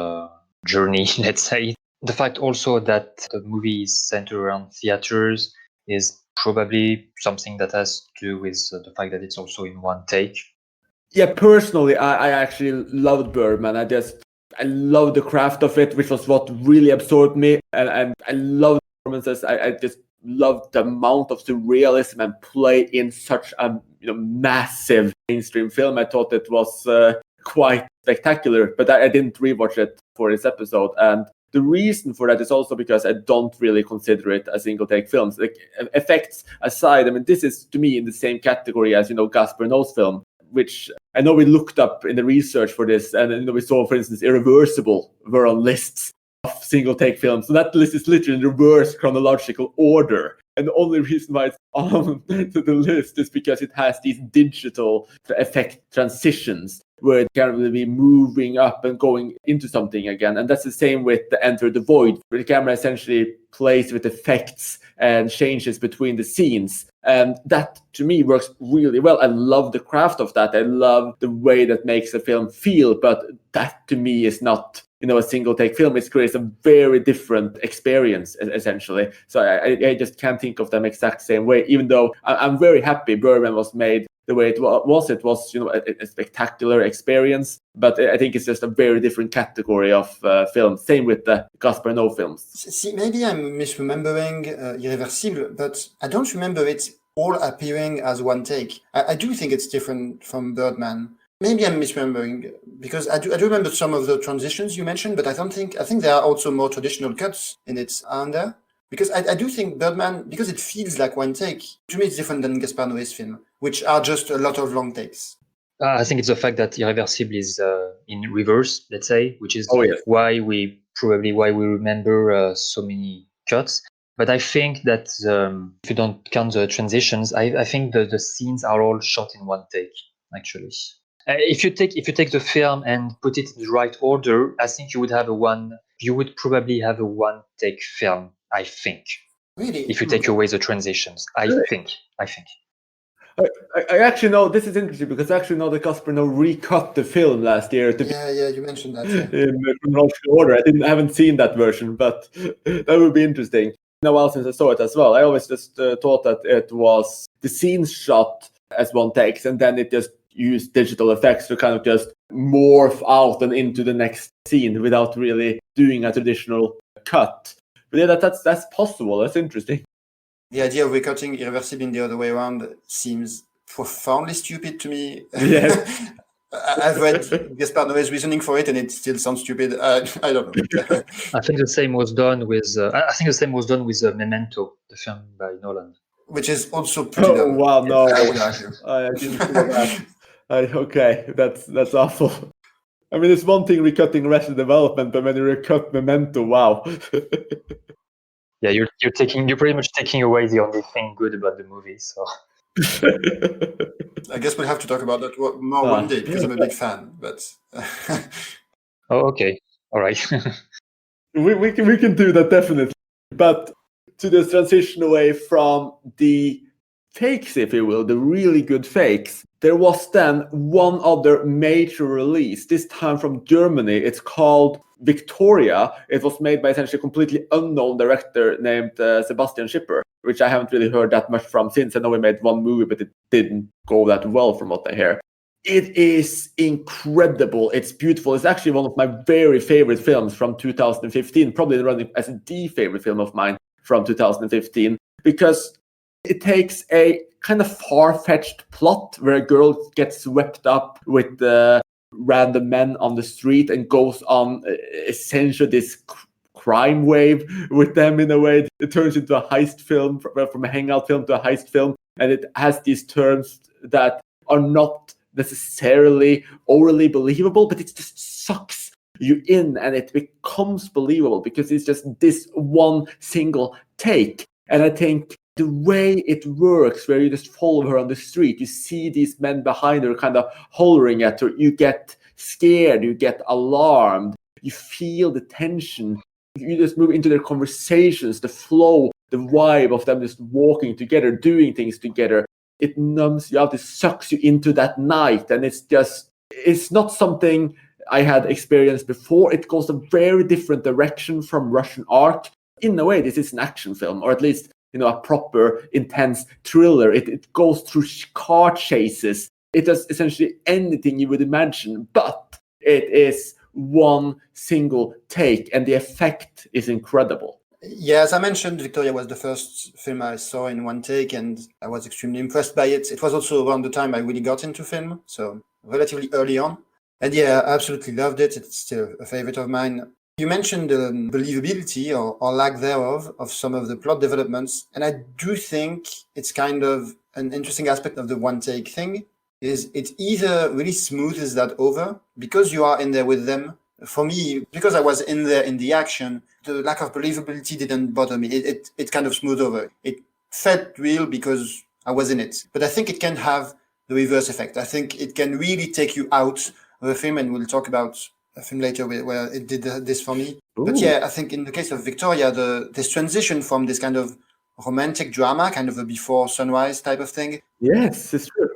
journey, let's say. The fact also that the movie is centered around theaters is probably something that has to do with the fact that it's also in one take. Yeah, personally, I actually loved Birdman. I love the craft of it, which was what really absorbed me. And I love the performances. I just loved the amount of surrealism and play in such a massive mainstream film. I thought it was quite spectacular, but I didn't rewatch it for this episode. And the reason for that is also because I don't really consider it a single take films. Like, effects aside, I mean, this is to me in the same category as Gaspar Noe's film, which I know we looked up in the research for this, and we saw, for instance, Irreversible were on lists of single take films. So that list is literally in reverse chronological order. And the only reason why it's on the list is because it has these digital effect transitions where it can really be moving up and going into something again. And that's the same with the Enter the Void, where the camera essentially plays with effects and changes between the scenes. And that, to me, works really well. I love the craft of that. I love the way that makes a film feel, but that, to me, is not a single take film. It creates a very different experience, essentially. So I just can't think of them exact same way, even though I'm very happy Birdman was made the way it was. It was a spectacular experience, but I think it's just a very different category of film. Same with the Gaspar Noe films. See, maybe I'm misremembering Irreversible, but I don't remember it all appearing as one take. I do think it's different from Birdman. Maybe I'm misremembering, because I do remember some of the transitions you mentioned, but I think there are also more traditional cuts in it, aren't there? Because I do think Birdman, because it feels like one take, to me it's different than Gaspar Noé's film, which are just a lot of long takes. I think it's the fact that Irreversible is in reverse, let's say, which is yes. why we remember so many cuts. But I think that if you don't count the transitions, I think the scenes are all shot in one take, actually. If you take the film and put it in the right order, I think you would probably have a one take film, I think. Really? If you take away the transitions, I think. I actually know, this is interesting because I actually know that Gaspar Noe recut the film last year to Yeah, you mentioned that. Yeah. in chronological order. I haven't seen that version, but that would be interesting. Now, while since I saw it as well, I always just thought that it was the scenes shot as one takes, and then it just used digital effects to kind of just morph out and into the next scene without really doing a traditional cut. But yeah, that's possible. That's interesting. The idea of recutting Irreversible in the other way around seems profoundly stupid to me. Yes. I've read Gaspar Noé's reasoning for it, and it still sounds stupid. I don't know. I think the same was done with. Memento, the film by Nolan, which is also pretty dumb. Wow, no! I would argue. I didn't see that. Okay, that's awful. I mean, it's one thing recutting Arrested Development, but when you recut Memento, wow. Yeah, you're pretty much taking away the only thing good about the movie. So I guess we'll have to talk about that more one day because I'm a big fan. But oh, okay, all right. we can do that definitely. But to this transition away from the fakes, if you will, the really good fakes, there was then one other major release, this time from Germany. It's called Victoria. It was made by essentially a completely unknown director named Sebastian Schipper, which I haven't really heard that much from since. I know he made one movie, but it didn't go that well from what I hear. It is incredible. It's beautiful. It's actually one of my very favorite films from 2015, probably running as the favorite film of mine from 2015, because it takes a kind of far-fetched plot where a girl gets swept up with random men on the street and goes on essentially this crime wave with them in a way. It turns into a heist film, from a hangout film to a heist film, and it has these terms that are not necessarily overly believable, but it just sucks you in and it becomes believable because it's just this one single take. And I think the way it works, where you just follow her on the street, you see these men behind her kind of hollering at her, you get scared, you get alarmed, you feel the tension, you just move into their conversations, the flow, the vibe of them just walking together, doing things together. It numbs you out, it sucks you into that night, and it's not something I had experienced before. It goes a very different direction from Russian Ark. In a way, this is an action film, or at least, a proper, intense thriller. It goes through car chases. It does essentially anything you would imagine, but it is one single take, and the effect is incredible. Yeah, as I mentioned, Victoria was the first film I saw in one take, and I was extremely impressed by it. It was also around the time I really got into film, so relatively early on. And yeah, I absolutely loved it. It's still a favorite of mine. You mentioned the believability or lack thereof of some of the plot developments, and I do think it's kind of an interesting aspect of the one-take thing, is it either really smoothes that over, because you are in there with them. For me, because I was in there in the action, the lack of believability didn't bother me. It kind of smoothed over. It felt real because I was in it. But I think it can have the reverse effect. I think it can really take you out of a film, and we'll talk about a film later where it did this for me. Ooh. But yeah, I think in the case of Victoria, this transition from this kind of romantic drama, kind of a before sunrise type of thing. Yes, it's true.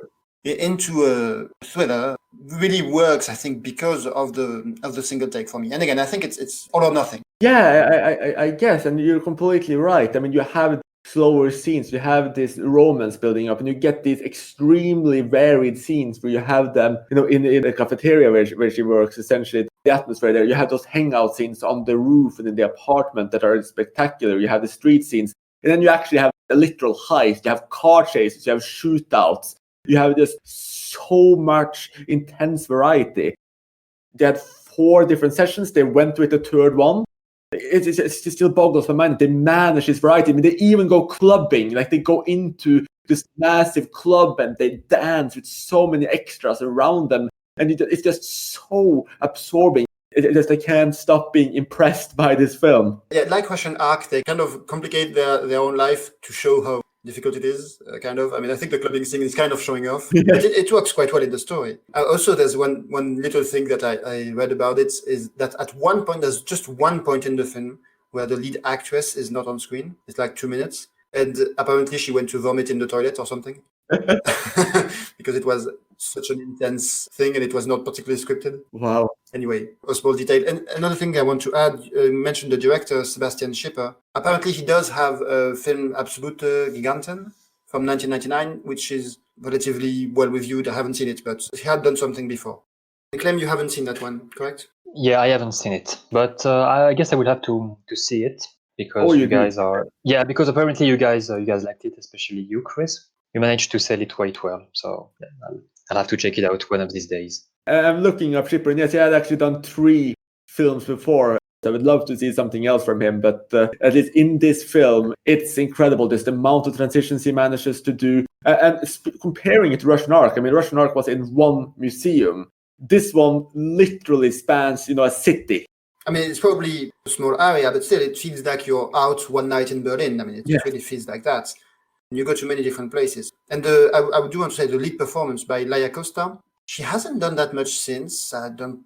Into a thriller really works, I think, because of the single take for me. And again, I think it's all or nothing. Yeah, I guess, and you're completely right. I mean, you have slower scenes, you have this romance building up, and you get these extremely varied scenes where you have them, in the cafeteria where she works, essentially the atmosphere there. You have those hangout scenes on the roof and in the apartment that are spectacular. You have the street scenes, and then you actually have a literal heist. You have car chases, you have shootouts. You have just so much intense variety. They had 4 different sessions. They went with the third one. It still boggles my mind. They manage this variety. I mean, they even go clubbing. Like, they go into this massive club and they dance with so many extras around them. And it's just so absorbing. I can't stop being impressed by this film. Yeah, like Russian Ark, they kind of complicate their own life to show how difficult it is, kind of. I mean, I think the clubbing scene is kind of showing off. Yeah. But it works quite well in the story. Also, there's one little thing that I read about it, is that at one point, there's just one point in the film where the lead actress is not on screen. It's like 2 minutes. And apparently she went to vomit in the toilet or something. Because it was such an intense thing and it was not particularly scripted. Wow. Anyway, a small detail. And another thing I want to add, you mentioned the director, Sebastian Schipper. Apparently he does have a film, Absolute Giganten, from 1999, which is relatively well reviewed. I haven't seen it, but he had done something before. I claim you haven't seen that one, correct? Yeah, I haven't seen it, but I guess I would have to see it, because you guys are... Yeah, because apparently you guys liked it, especially you, Chris. You managed to sell it quite well, so yeah, I'll have to check it out one of these days. I'm looking up Schipper, and yes, he had actually done 3 films before. I would love to see something else from him, but at least in this film, it's incredible. There's the amount of transitions he manages to do. And comparing it to Russian Ark, I mean, Russian Ark was in one museum. This one literally spans, a city. I mean, it's probably a small area, but still, it feels like you're out one night in Berlin. I mean, it really feels like that. And you go to many different places. And I do want to say the lead performance by Laia Costa. She hasn't done that much since.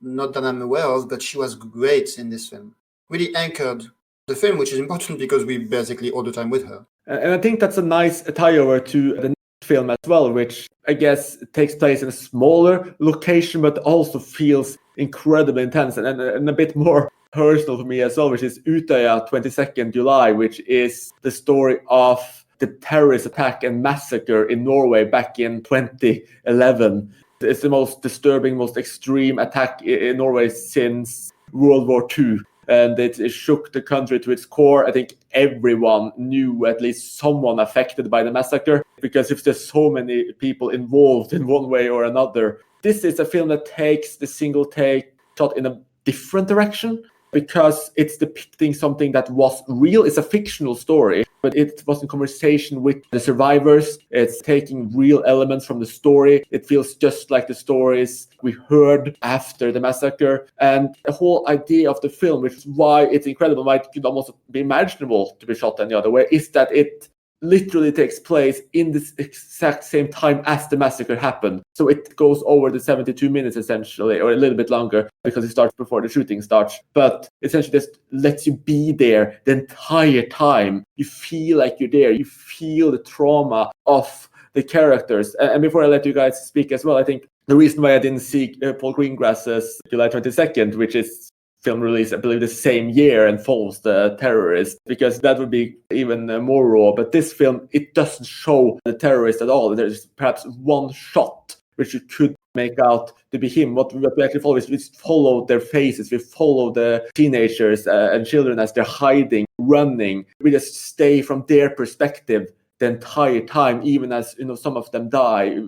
Not that I'm aware of, but she was great in this film. Really anchored the film, which is important because we basically all the time with her. And I think that's a nice tie-over to the next film as well, which I guess takes place in a smaller location, but also feels incredibly intense and a bit more personal for me as well, which is Utøya, 22nd July, which is the story of the terrorist attack and massacre in Norway back in 2011. It's the most disturbing, most extreme attack in Norway since World War II. And it shook the country to its core. I think everyone knew at least someone affected by the massacre, because if there's so many people involved in one way or another, this is a film that takes the single take shot in a different direction, because it's depicting something that was real. It's a fictional story, but it was in conversation with the survivors. It's taking real elements from the story. It feels just like the stories we heard after the massacre. And the whole idea of the film, which is why it's incredible, why it could almost be imaginable to be shot any other way, is that it literally takes place in this exact same time as the massacre happened. So it goes over the 72 minutes essentially, or a little bit longer, because it starts before the shooting starts. But essentially just lets you be there the entire time. You feel like you're there. You feel the trauma of the characters. And before I let you guys speak as well, I think the reason why I didn't see Paul Greengrass's July 22nd, which is film release, I believe, the same year and follows the terrorist, because that would be even more raw. But this film, it doesn't show the terrorist at all. There's perhaps one shot which you could make out to be him. What we actually follow is we follow their faces. We follow the teenagers and children as they're hiding, running. We just stay from their perspective the entire time, even as some of them die.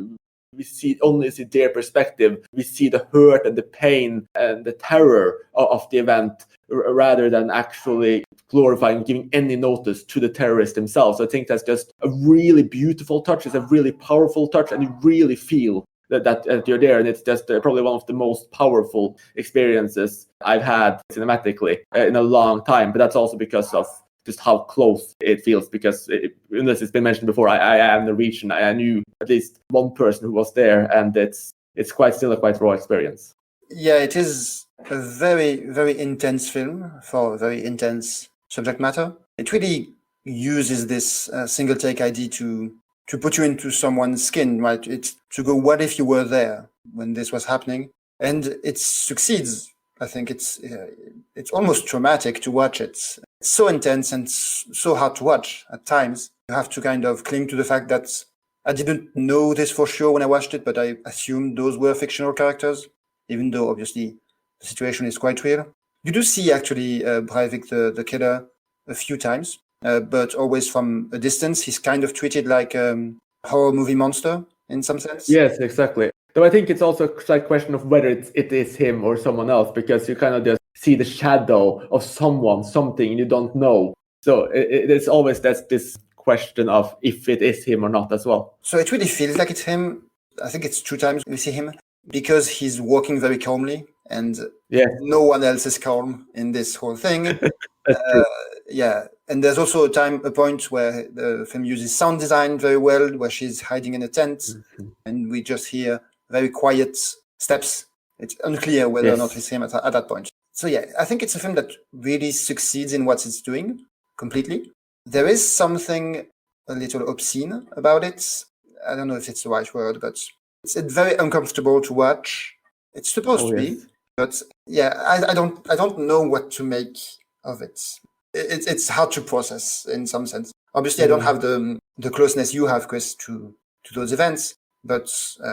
We only see their perspective. We see the hurt and the pain and the terror of the event, rather than actually glorifying, giving any notice to the terrorist themselves. I think that's just a really beautiful touch. It's a really powerful touch, and you really feel that you're there. And it's just probably one of the most powerful experiences I've had cinematically in a long time. But that's also because of just how close it feels, because unless it's been mentioned before, I am Norwegian. I knew at least one person who was there, and it's still a quite raw experience. Yeah, it is a very, very intense film for very intense subject matter. It really uses this single take idea to put you into someone's skin, right? It's to go, what if you were there when this was happening? And it succeeds. I think it's almost traumatic to watch it. It's so intense and so hard to watch at times. You have to kind of cling to the fact that I didn't know this for sure when I watched it, but I assumed those were fictional characters, even though obviously the situation is quite real. You do see actually Breivik, the killer, a few times, but always from a distance. He's kind of treated like a horror movie monster in some sense. Yes, exactly. Though I think it's also a question of whether it is him or someone else, because you kind of just see the shadow of something you don't know. So it's always this question of if it is him or not as well. So it really feels like it's him. I think it's 2 times we see him, because he's walking very calmly, and no one else is calm in this whole thing. Yeah, and there's also a point where the film uses sound design very well, where she's hiding in a tent, and we just hear very quiet steps. It's unclear whether or not it's him at that point. So yeah, I think it's a film that really succeeds in what it's doing completely. There is something a little obscene about it. I don't know if it's the right word, but it's very uncomfortable to watch. It's supposed to be, but yeah, I don't know what to make of it. It's hard to process in some sense. Obviously, I don't have the closeness you have, Chris, to those events, but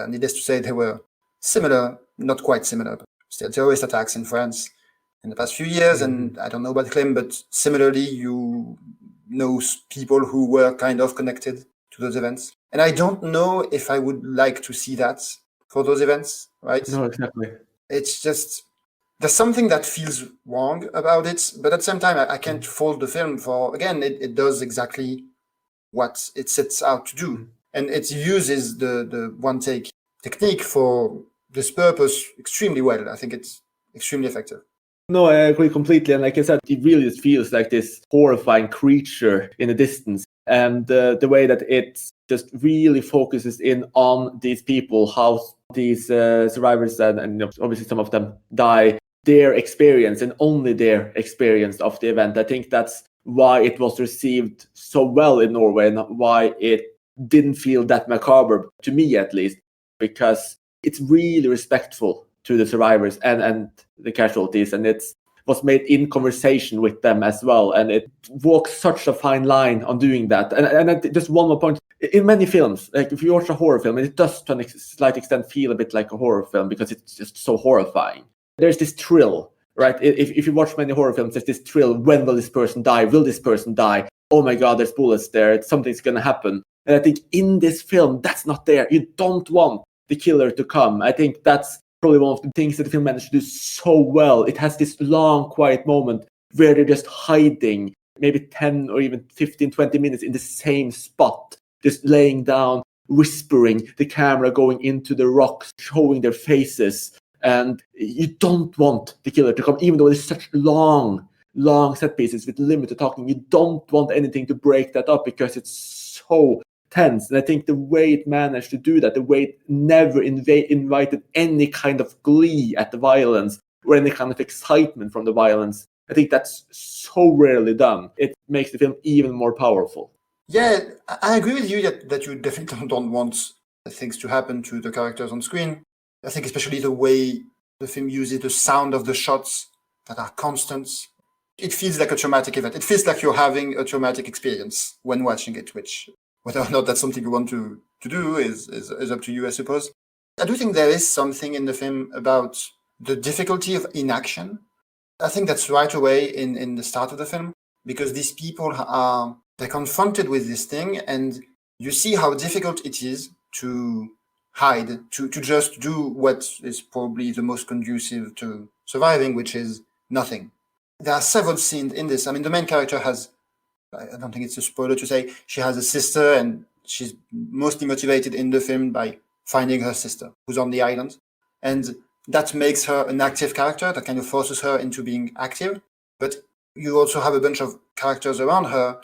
needless to say, they were similar, not quite similar, but still terrorist attacks in France in the past few years, and I don't know about the claim, but similarly, you know people who were kind of connected to those events. And I don't know if I would like to see that for those events, right? No, exactly. It's just, there's something that feels wrong about it, but at the same time, I can't fault the film for, again, it does exactly what it sets out to do. And it uses the one take technique for this purpose extremely well. I think it's extremely effective. No, I agree completely. And like I said, it really just feels like this horrifying creature in the distance. And the way that it just really focuses in on these people, how these survivors and obviously some of them die, their experience and only their experience of the event. I think that's why it was received so well in Norway and why it didn't feel that macabre, to me at least, because it's really respectful to the survivors and the casualties, and it was made in conversation with them as well, and it walks such a fine line on doing that. And just one more point, in many films, like if you watch a horror film, it does to a slight extent feel a bit like a horror film because it's just so horrifying. There's this thrill, right? If you watch many horror films, there's this thrill. When will this person die? Will this person die? Oh my God, there's bullets there. Something's going to happen. And I think in this film, that's not there. You don't want the killer to come. I think that's probably one of the things that the film managed to do so well. It has this long, quiet moment where they're just hiding maybe 10 or even 15, 20 minutes in the same spot, just laying down, whispering, the camera going into the rocks, showing their faces. And you don't want the killer to come, even though there's such long set pieces with limited talking. You don't want anything to break that up because it's so tense. And I think the way it managed to do that, the way it never invited any kind of glee at the violence or any kind of excitement from the violence, I think that's so rarely done. It makes the film even more powerful. Yeah, I agree with you that you definitely don't want things to happen to the characters on screen. I think especially the way the film uses the sound of the shots that are constant. It feels like a traumatic event. It feels like you're having a traumatic experience when watching it, which whether or not that's something you want to do is up to you, I suppose. I do think there is something in the film about the difficulty of inaction. I think that's right away in the start of the film, because these people they're confronted with this thing, and you see how difficult it is to hide, to just do what is probably the most conducive to surviving, which is nothing. There are several scenes in this. I mean, the main character has, I don't think it's a spoiler to say, she has a sister, and she's mostly motivated in the film by finding her sister, who's on the island. And that makes her an active character, that kind of forces her into being active. But you also have a bunch of characters around her.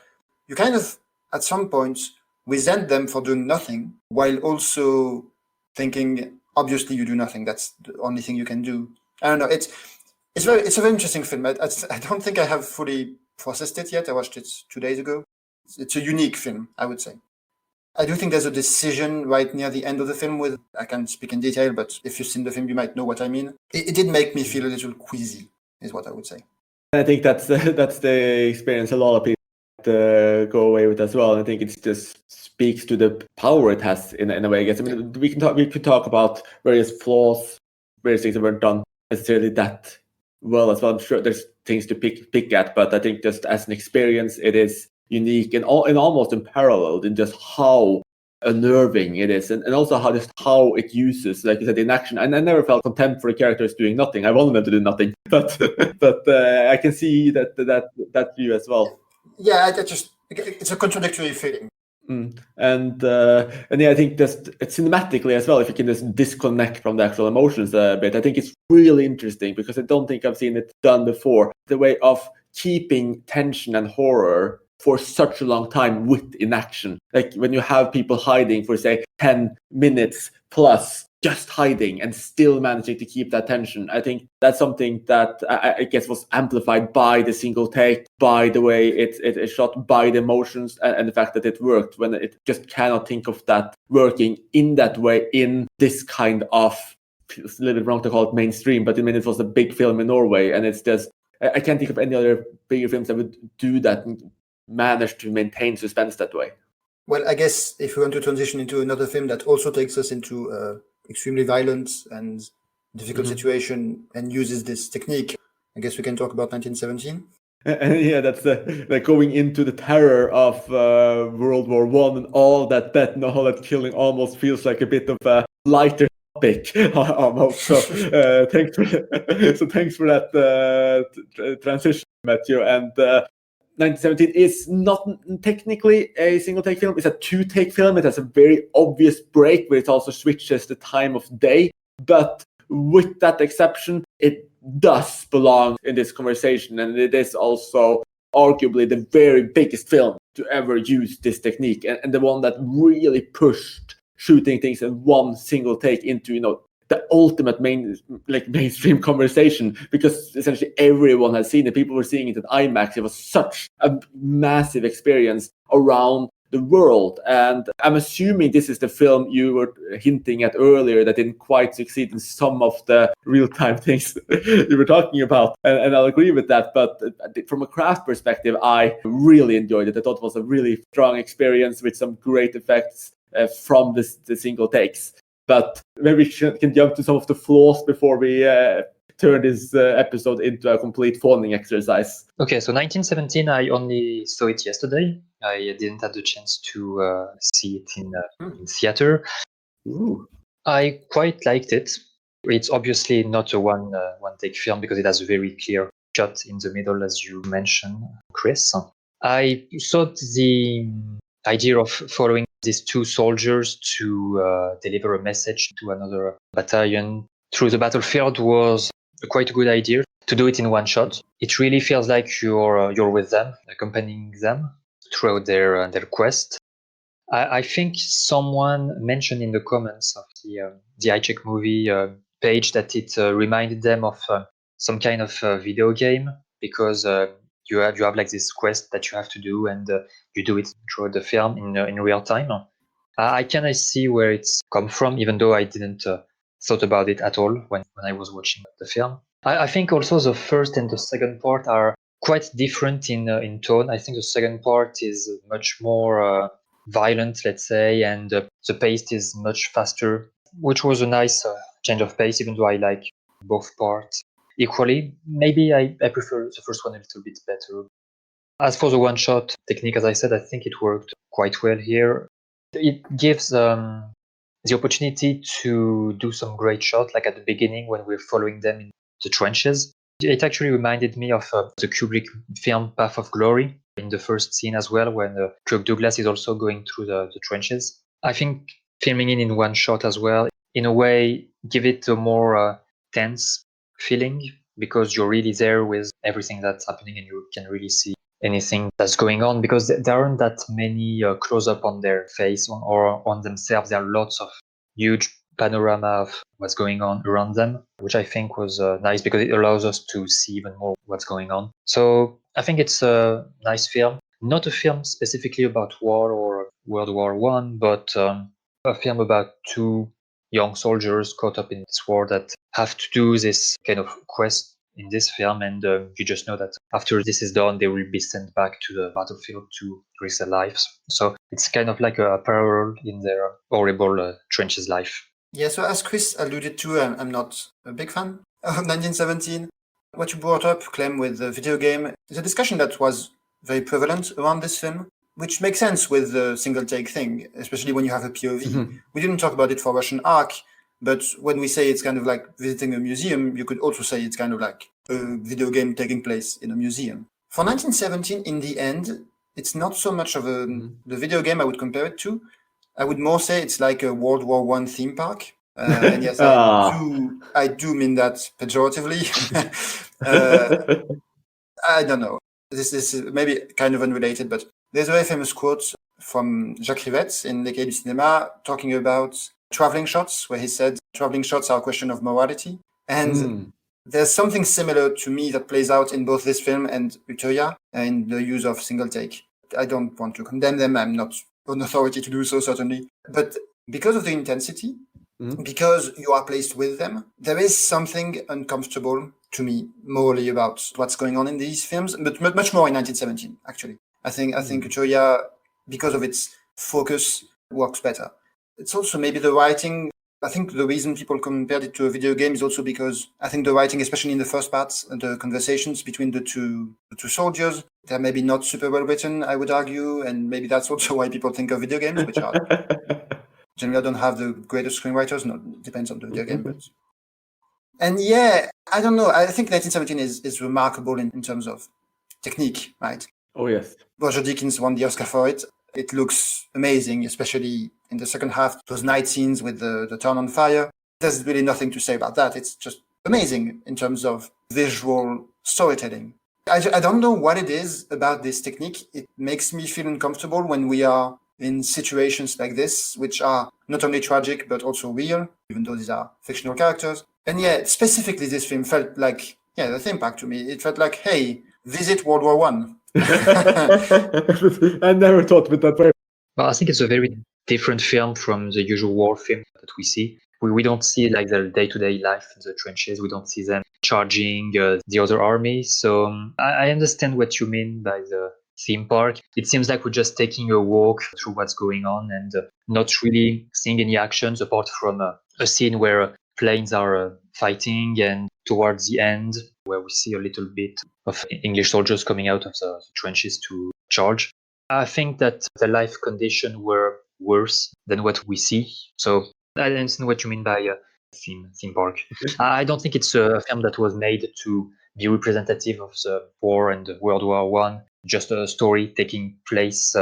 You kind of, at some point, resent them for doing nothing, while also thinking, obviously you do nothing. That's the only thing you can do. I don't know. It's a very interesting film. I don't think I have fully processed it yet. I watched it 2 days ago. It's a unique film, I would say. I do think there's a decision right near the end of the film with, I can't speak in detail, but if you've seen the film, you might know what I mean. It did make me feel a little queasy, is what I would say. I think that's the experience a lot of people go away with as well. And I think it just speaks to the power it has in a way, I guess. I mean, we could talk about various flaws, various things that weren't done necessarily that well as well. I'm sure there's things to pick at, but I think just as an experience, it is unique and almost unparalleled in just how unnerving it is, and also how it uses, like you said, in action. And I never felt contempt for the characters doing nothing. I wanted them to do nothing, but I can see that view as well. Yeah, it's a contradictory feeling. And yeah, I think just cinematically as well, if you can just disconnect from the actual emotions a bit, I think it's really interesting because I don't think I've seen it done before. The way of keeping tension and horror for such a long time with inaction. Like when you have people hiding for, say, 10 minutes plus, just hiding and still managing to keep that tension. I think that's something that I guess was amplified by the single take, by the way it's shot, by the emotions, and the fact that it worked when it just cannot think of that working in that way in this kind of, it's a little bit wrong to call it mainstream, but I mean, it was a big film in Norway, and it's just, I can't think of any other bigger films that would do that and manage to maintain suspense that way. Well, I guess if we want to transition into another film that also takes us into extremely violent and difficult situation and uses this technique, I guess we can talk about 1917. Yeah, that's like going into the terror of World War I and all that death and all that killing almost feels like a bit of a lighter topic almost. So thanks for that transition, Matthew. And 1917 is not technically a single take film. It's a 2-take film. It has a very obvious break where it also switches the time of day. But with that exception, it does belong in this conversation, and it is also arguably the very biggest film to ever use this technique, and the one that really pushed shooting things in one single take into, the ultimate mainstream conversation, because essentially everyone has seen it. People were seeing it at IMAX. It was such a massive experience around the world. And I'm assuming this is the film you were hinting at earlier that didn't quite succeed in some of the real-time things you were talking about. And I'll agree with that. But from a craft perspective, I really enjoyed it. I thought it was a really strong experience with some great effects from the single takes. But maybe we can jump to some of the flaws before we turn this episode into a complete phoning exercise. Okay, so 1917, I only saw it yesterday. I didn't have the chance to see it in theater. Ooh. I quite liked it. It's obviously not a one-take film because it has a very clear shot in the middle, as you mentioned, Chris. I thought the idea of following these two soldiers to deliver a message to another battalion through the battlefield was quite a good idea. To do it in one shot, it really feels like you're with them, accompanying them throughout their quest. I think someone mentioned in the comments of the iCheck movie page that it reminded them of some kind of video game, because you have like this quest that you have to do, and you do it throughout the film in real time. I kind of see where it's come from, even though I didn't thought about it at all when I was watching the film. I think also the first and the second part are quite different in tone. I think the second part is much more violent, let's say, and the pace is much faster, which was a nice change of pace, even though I like both parts equally. Maybe I prefer the first one a little bit better. As for the one-shot technique, as I said, I think it worked quite well here. It gives the opportunity to do some great shots, like at the beginning when we're following them in the trenches. It actually reminded me of the Kubrick film Path of Glory in the first scene as well, when Kirk Douglas is also going through the trenches. I think filming it in one shot as well, in a way, give it a more tense feeling, because you're really there with everything that's happening and you can really see anything that's going on, because there aren't that many close-up on their face or on themselves. There are lots of huge panorama of what's going on around them, which I think was nice because it allows us to see even more what's going on. So I think it's a nice film. Not a film specifically about war or World War One, but a film about two young soldiers caught up in this war that have to do this kind of quest in this film, and you just know that after this is done, they will be sent back to the battlefield to risk their lives. So it's kind of like a parallel in their horrible trenches life. Yeah, so as Chris alluded to, I'm not a big fan of 1917. What you brought up, Clem, with the video game, is a discussion that was very prevalent around this film, which makes sense with the single take thing, especially when you have a POV. Mm-hmm. We didn't talk about it for Russian Ark, but when we say it's kind of like visiting a museum, you could also say it's kind of like a video game taking place in a museum. For 1917, in the end, it's not so much of the video game I would compare it to. I would more say it's like a World War One theme park. And yes, I do mean that pejoratively. I don't know. This is maybe kind of unrelated, but there's a very famous quote from Jacques Rivette in Les Cahiers du Cinéma talking about traveling shots, where he said, traveling shots are a question of morality. And there's something similar to me that plays out in both this film and Utøya in the use of single take. I don't want to condemn them. I'm not an authority to do so, certainly. But because of the intensity, because you are placed with them, there is something uncomfortable to me morally about what's going on in these films, but much more in 1917, actually. I think Utøya, because of its focus, works better. It's also maybe the writing. I think the reason people compared it to a video game is also because I think the writing, especially in the first parts, the conversations between the two soldiers, they're maybe not super well written, I would argue, and maybe that's also why people think of video games, which are generally don't have the greatest screenwriters. No, it depends on the video game, but. And yeah, I don't know. I think 1917 is remarkable in terms of technique, right? Oh, yes. Roger Deakins won the Oscar for it. It looks amazing, especially in the second half, those night scenes with the town on fire. there's really nothing to say about that. It's just amazing in terms of visual storytelling. I don't know what it is about this technique. It makes me feel uncomfortable when we are in situations like this, which are not only tragic, but also real, even though these are fictional characters. And yeah, specifically this film felt like, the theme park to me. It felt like, hey, visit World War One. I never thought of it that way. Well, I think it's a very different film from the usual war film that we see. We don't see like their day-to-day life in the trenches. We don't see them charging the other army. So I understand what you mean by the theme park. It seems like we're just taking a walk through what's going on and not really seeing any actions apart from a scene where planes are fighting, and towards the end where we see a little bit of English soldiers coming out of the trenches to charge. I think that the life conditions were worse than what we see. So I understand what you mean by theme park. I don't think it's a film that was made to be representative of the war and World War One. Just a story taking place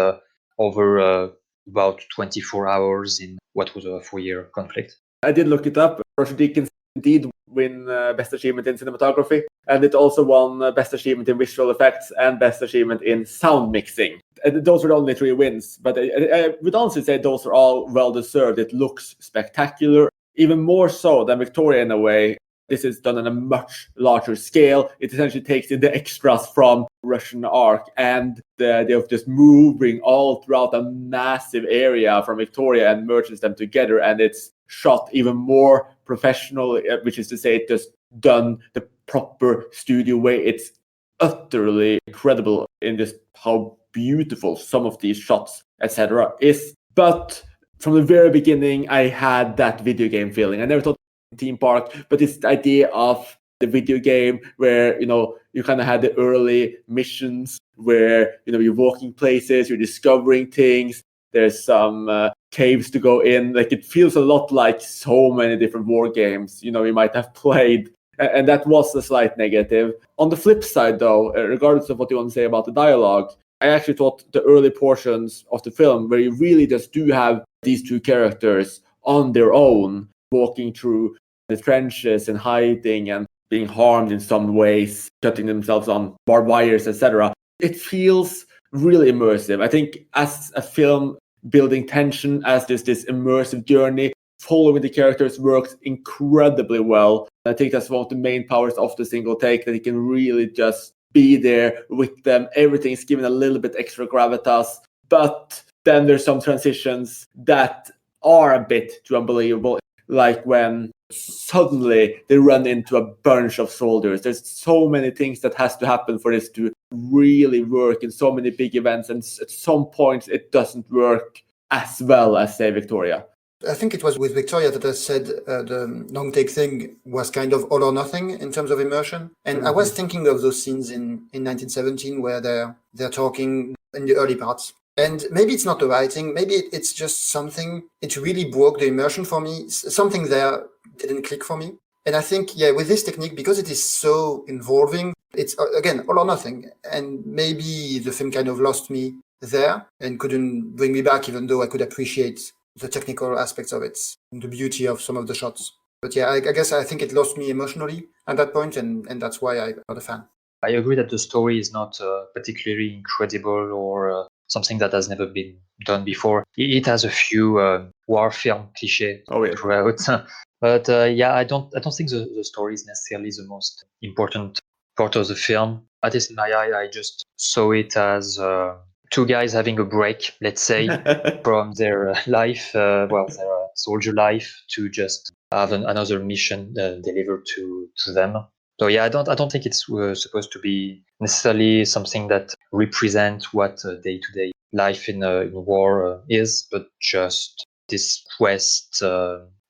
over about 24 hours in what was a 4-year conflict. I did look it up. Roger Deakins did win Best Achievement in Cinematography, and it also won Best Achievement in Visual Effects and Best Achievement in Sound Mixing. And those were the only 3 wins, but I would honestly say those are all well-deserved. It looks spectacular, even more so than Victoria in a way. This is done on a much larger scale. It essentially takes in the extras from Russian Ark and the idea of just moving all throughout a massive area from Victoria and merges them together. And it's shot even more professional, which is to say it's just done the proper studio way. It's utterly incredible in just how beautiful some of these shots, etc. is. But from the very beginning, I had that video game feeling. I never thought theme park, but it's the idea of the video game where you kind of had the early missions where you're walking places, you're discovering things, there's some caves to go in. Like, it feels a lot like so many different war games you might have played, and that was a slight negative. On the flip side though, regardless of what you want to say about the dialogue, I actually thought the early portions of the film where you really just do have these 2 characters on their own walking through the trenches and hiding and being harmed in some ways, cutting themselves on barbed wires, etc. It feels really immersive. I think as a film building tension, as this immersive journey, following the characters works incredibly well. I think that's one of the main powers of the single take, that you can really just be there with them. Everything's given a little bit extra gravitas, but then there's some transitions that are a bit too unbelievable. Like when suddenly they run into a bunch of soldiers. There's so many things that has to happen for this to really work in so many big events, and at some points it doesn't work as well as, say, Victoria. I think it was with Victoria that I said the long take thing was kind of all or nothing in terms of immersion. And I was thinking of those scenes in 1917 where they're talking in the early parts. And maybe it's not the writing, maybe it's just something, it really broke the immersion for me. Something there didn't click for me. And I think, with this technique, because it is so involving, it's, again, all or nothing. And maybe the film kind of lost me there and couldn't bring me back, even though I could appreciate the technical aspects of it and the beauty of some of the shots. But I guess I think it lost me emotionally at that point, and that's why I'm not a fan. I agree that the story is not particularly incredible or something that has never been done before. It has a few war film cliches throughout. But I don't think the story is necessarily the most important part of the film. At least in my eye, I just saw it as 2 guys having a break, let's say, from their life, their soldier life, to just have another mission delivered to them. So I don't think it's supposed to be necessarily something that represents what day-to-day life in war is, but just this quest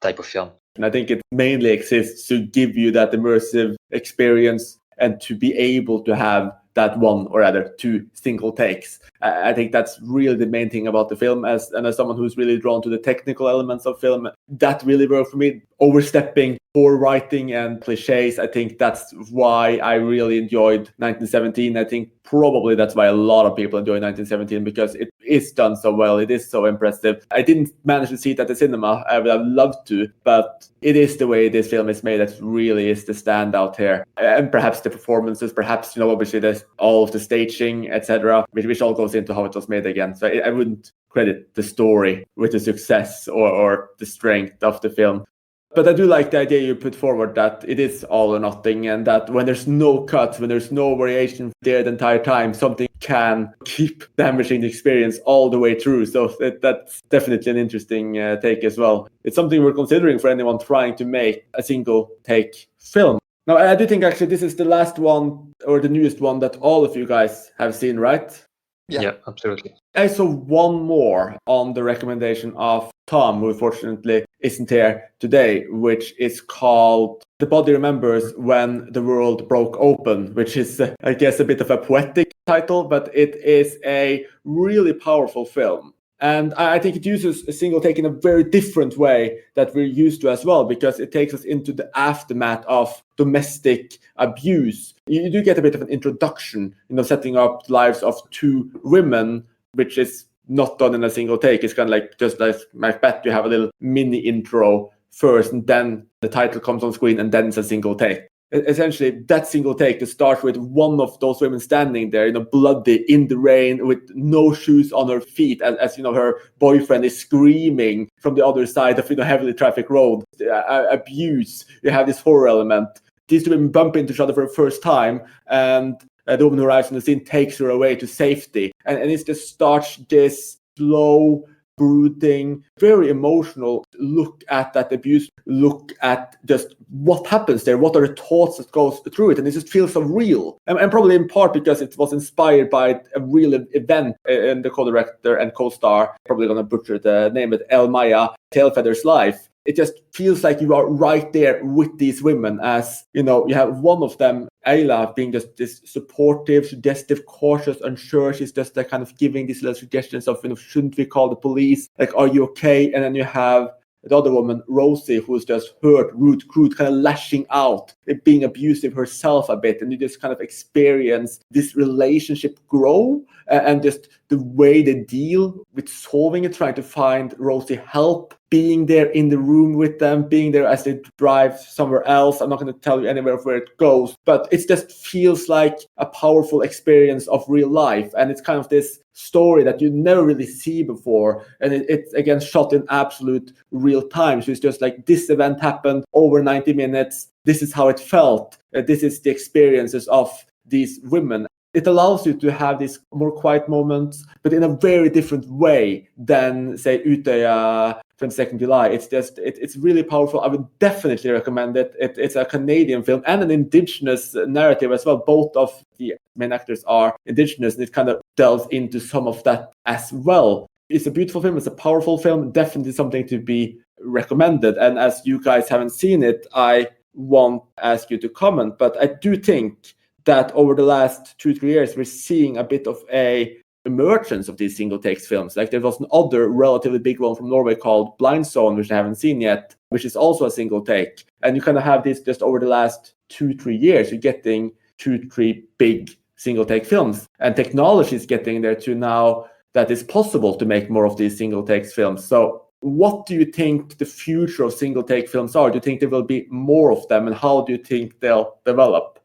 type of film. And I think it mainly exists to give you that immersive experience and to be able to have that one or rather 2 single takes. I think that's really the main thing about the film. As someone who's really drawn to the technical elements of film, that really worked for me. Overstepping poor writing and cliches, I think that's why I really enjoyed 1917. I think probably that's why a lot of people enjoy 1917, because it is done so well. It is so impressive. I didn't manage to see it at the cinema. I would have loved to, but it is the way this film is made that really is the standout here. And perhaps the performances, perhaps, obviously there's all of the staging, etc., which all goes into how it was made again. So I wouldn't credit the story with the success or the strength of the film. But I do like the idea you put forward that it is all or nothing, and that when there's no cuts, when there's no variation there the entire time, something can keep damaging the experience all the way through. So that's definitely an interesting take as well. It's something we're considering for anyone trying to make a single take film. Now, I do think actually this is the last one, or the newest one, that all of you guys have seen, right? Yeah, absolutely. I saw one more on the recommendation of Tom, who fortunately isn't here today, which is called The Body Remembers When the World Broke Open, which is, I guess, a bit of a poetic title, but it is a really powerful film. And I think it uses a single take in a very different way that we're used to as well, because it takes us into the aftermath of domestic abuse. You do get a bit of an introduction, setting up the lives of two women, which is not done in a single take. It's kind of like, just like Macbeth, you have a little mini intro first, and then the title comes on screen, and then it's a single take. Essentially, that single take to start with one of those women standing there, bloody in the rain with no shoes on her feet, as her boyfriend is screaming from the other side of heavily trafficked road. Abuse. You have this horror element. These two women bump into each other for the first time, and the woman who arrives on the scene takes her away to safety, and it just starts this slow, brooding, very emotional look at that abuse, look at just what happens there, what are the thoughts that goes through it, and it just feels so real. And probably in part because it was inspired by a real event, and the co-director and co-star, probably going to butcher the name, but El Maya, Tailfeather's life. It just feels like you are right there with these women, as you have one of them, Ayla, being just this supportive, suggestive, cautious, unsure. She's just kind of giving these little suggestions of, shouldn't we call the police? Like, are you okay? And then you have the other woman, Rosie, who's just hurt, rude, crude, kind of lashing out, being abusive herself a bit. And you just kind of experience this relationship grow, and just the way they deal with solving it, trying to find Rosie help, being there in the room with them, being there as they drive somewhere else. I'm not going to tell you anywhere of where it goes, but it just feels like a powerful experience of real life. And it's kind of this story that you never really see before. And it's again shot in absolute real time. So it's just like, this event happened over 90 minutes. This is how it felt. This is the experiences of these women. It allows you to have these more quiet moments, but in a very different way than, say, Utøya, 22nd July. It's really powerful. I would definitely recommend it. It's a Canadian film and an indigenous narrative as well. Both of the main actors are indigenous, and it kind of delves into some of that as well. It's a beautiful film. It's a powerful film. Definitely something to be recommended. And as you guys haven't seen it, I won't ask you to comment, but I do think that over the last 2-3 years, we're seeing a bit of a emergence of these single takes films. Like, there was another relatively big one from Norway called Blind Zone, which I haven't seen yet, which is also a single take. And you kind of have this just over the last 2-3 years, you're getting 2-3 big single take films. And technology is getting there too now that it's possible to make more of these single takes films. So what do you think the future of single take films are? Do you think there will be more of them, and how do you think they'll develop?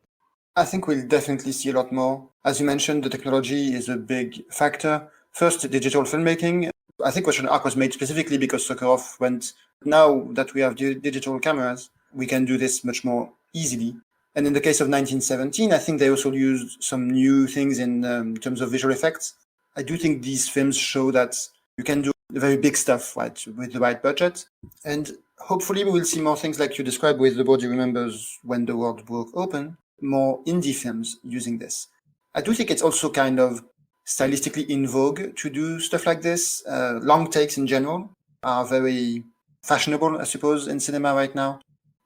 I think we'll definitely see a lot more. As you mentioned, the technology is a big factor. First, digital filmmaking. I think Question Arc was made specifically because Sokurov went, now that we have digital cameras, we can do this much more easily. And in the case of 1917, I think they also used some new things in terms of visual effects. I do think these films show that you can do very big stuff, right, with the right budget. And hopefully we will see more things like you described with The Body Remembers When the World Broke Open, more indie films using this. I do think it's also kind of stylistically in vogue to do stuff like this. Long takes in general are very fashionable, I suppose, in cinema right now.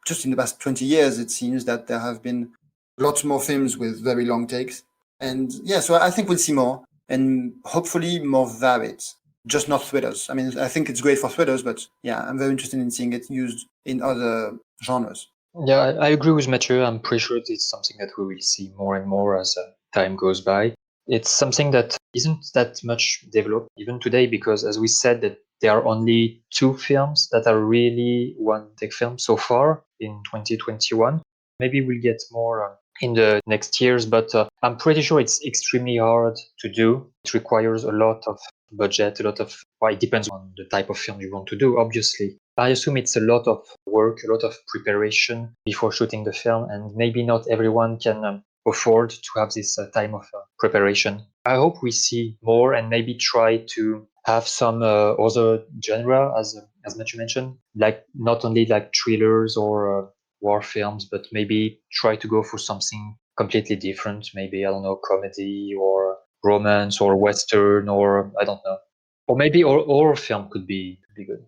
Just in the past 20 years, it seems that there have been lots more films with very long takes. And yeah, so I think we'll see more. and hopefully more varied, just not thrillers. I mean, I think it's great for thrillers, but yeah, I'm very interested in seeing it used in other genres. Yeah, I agree with Mathieu. I'm pretty sure it's something that we will see more and more as time goes by. It's something that isn't that much developed even today because, as we said, that there are only 2 films that are really one-take films so far in 2021. Maybe we'll get more in the next years, but I'm pretty sure it's extremely hard to do. It requires a lot of budget, well, it depends on the type of film you want to do, obviously. I assume it's a lot of work, a lot of preparation before shooting the film, and maybe not everyone can afford to have this time of preparation. I hope we see more and maybe try to have some other genre, as Matthew mentioned, like not only like thrillers or war films, but maybe try to go for something completely different. Maybe, I don't know, comedy or romance or Western or I don't know. Or maybe horror film could be good.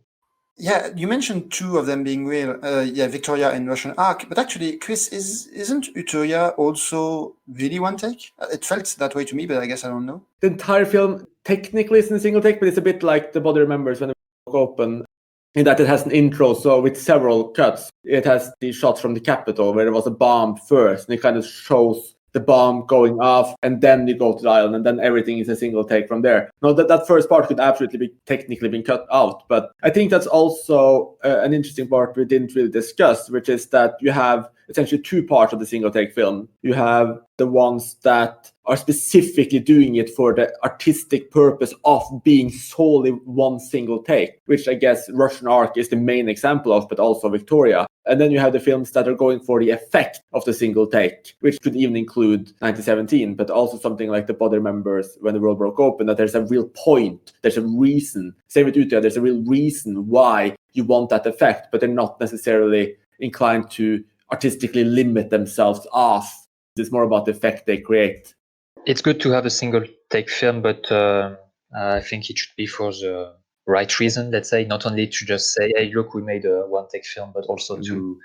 Yeah, you mentioned 2 of them being real. Victoria and Russian Ark. But actually, Chris, isn't Utøya also really one take? It felt that way to me, but I guess I don't know. The entire film technically is in a single take, but it's a bit like The Body Remembers when it broke open, in that it has an intro, so with several cuts. It has the shots from the Capitol where there was a bomb first, and it kind of shows the bomb going off, and then you go to the island, and then everything is a single take from there. No, that first part could absolutely be technically been cut out, but I think that's also an interesting part we didn't really discuss, which is that you have essentially 2 parts of the single take film. You have the ones that are specifically doing it for the artistic purpose of being solely one single take, which I guess Russian Ark is the main example of, but also Victoria. And then you have the films that are going for the effect of the single take, which could even include 1917, but also something like The Body Remembers When the World Broke Open, that there's a real point, there's a reason. Same with Utøya, there's a real reason why you want that effect, but they're not necessarily inclined to artistically limit themselves off. It's more about the effect they create. It's good to have a single take film, but I think it should be for the right reason, let's say, not only to just say, hey, look, we made a one take film, but also to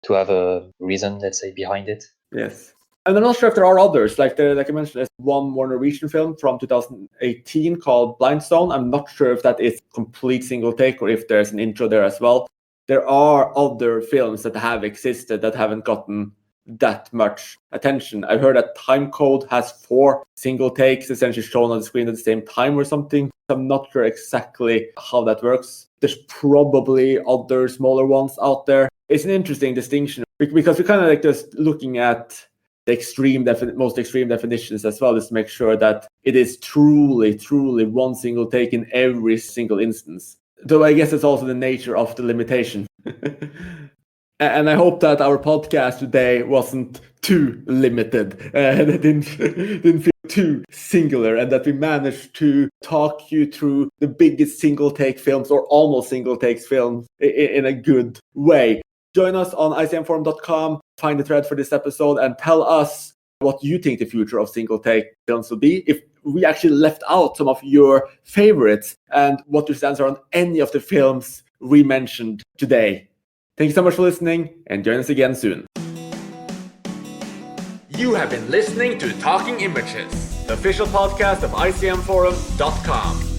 have a reason, let's say, behind it. Yes. And I'm not sure if there are others. Like I mentioned, there's one more Norwegian film from 2018 called Blindstone. I'm not sure if that is complete single take or if there's an intro there as well. There are other films that have existed that haven't gotten that much attention. I've heard that Time Code has 4 single takes essentially shown on the screen at the same time or something. I'm not sure exactly how that works. There's probably other smaller ones out there. It's an interesting distinction because we're kind of like just looking at the most extreme definitions as well, just to make sure that it is truly one single take in every single instance. Though I guess it's also the nature of the limitation. And I hope that our podcast today wasn't too limited, that it didn't feel too singular, and that we managed to talk you through the biggest single take films or almost single takes films in a good way. Join us on icmforum.com, find the thread for this episode, and tell us what you think the future of single take films will be. If we actually left out some of your favorites and what your stance are on any of the films we mentioned today. Thank you so much for listening, and join us again soon. You have been listening to Talking Images, the official podcast of icmforum.com.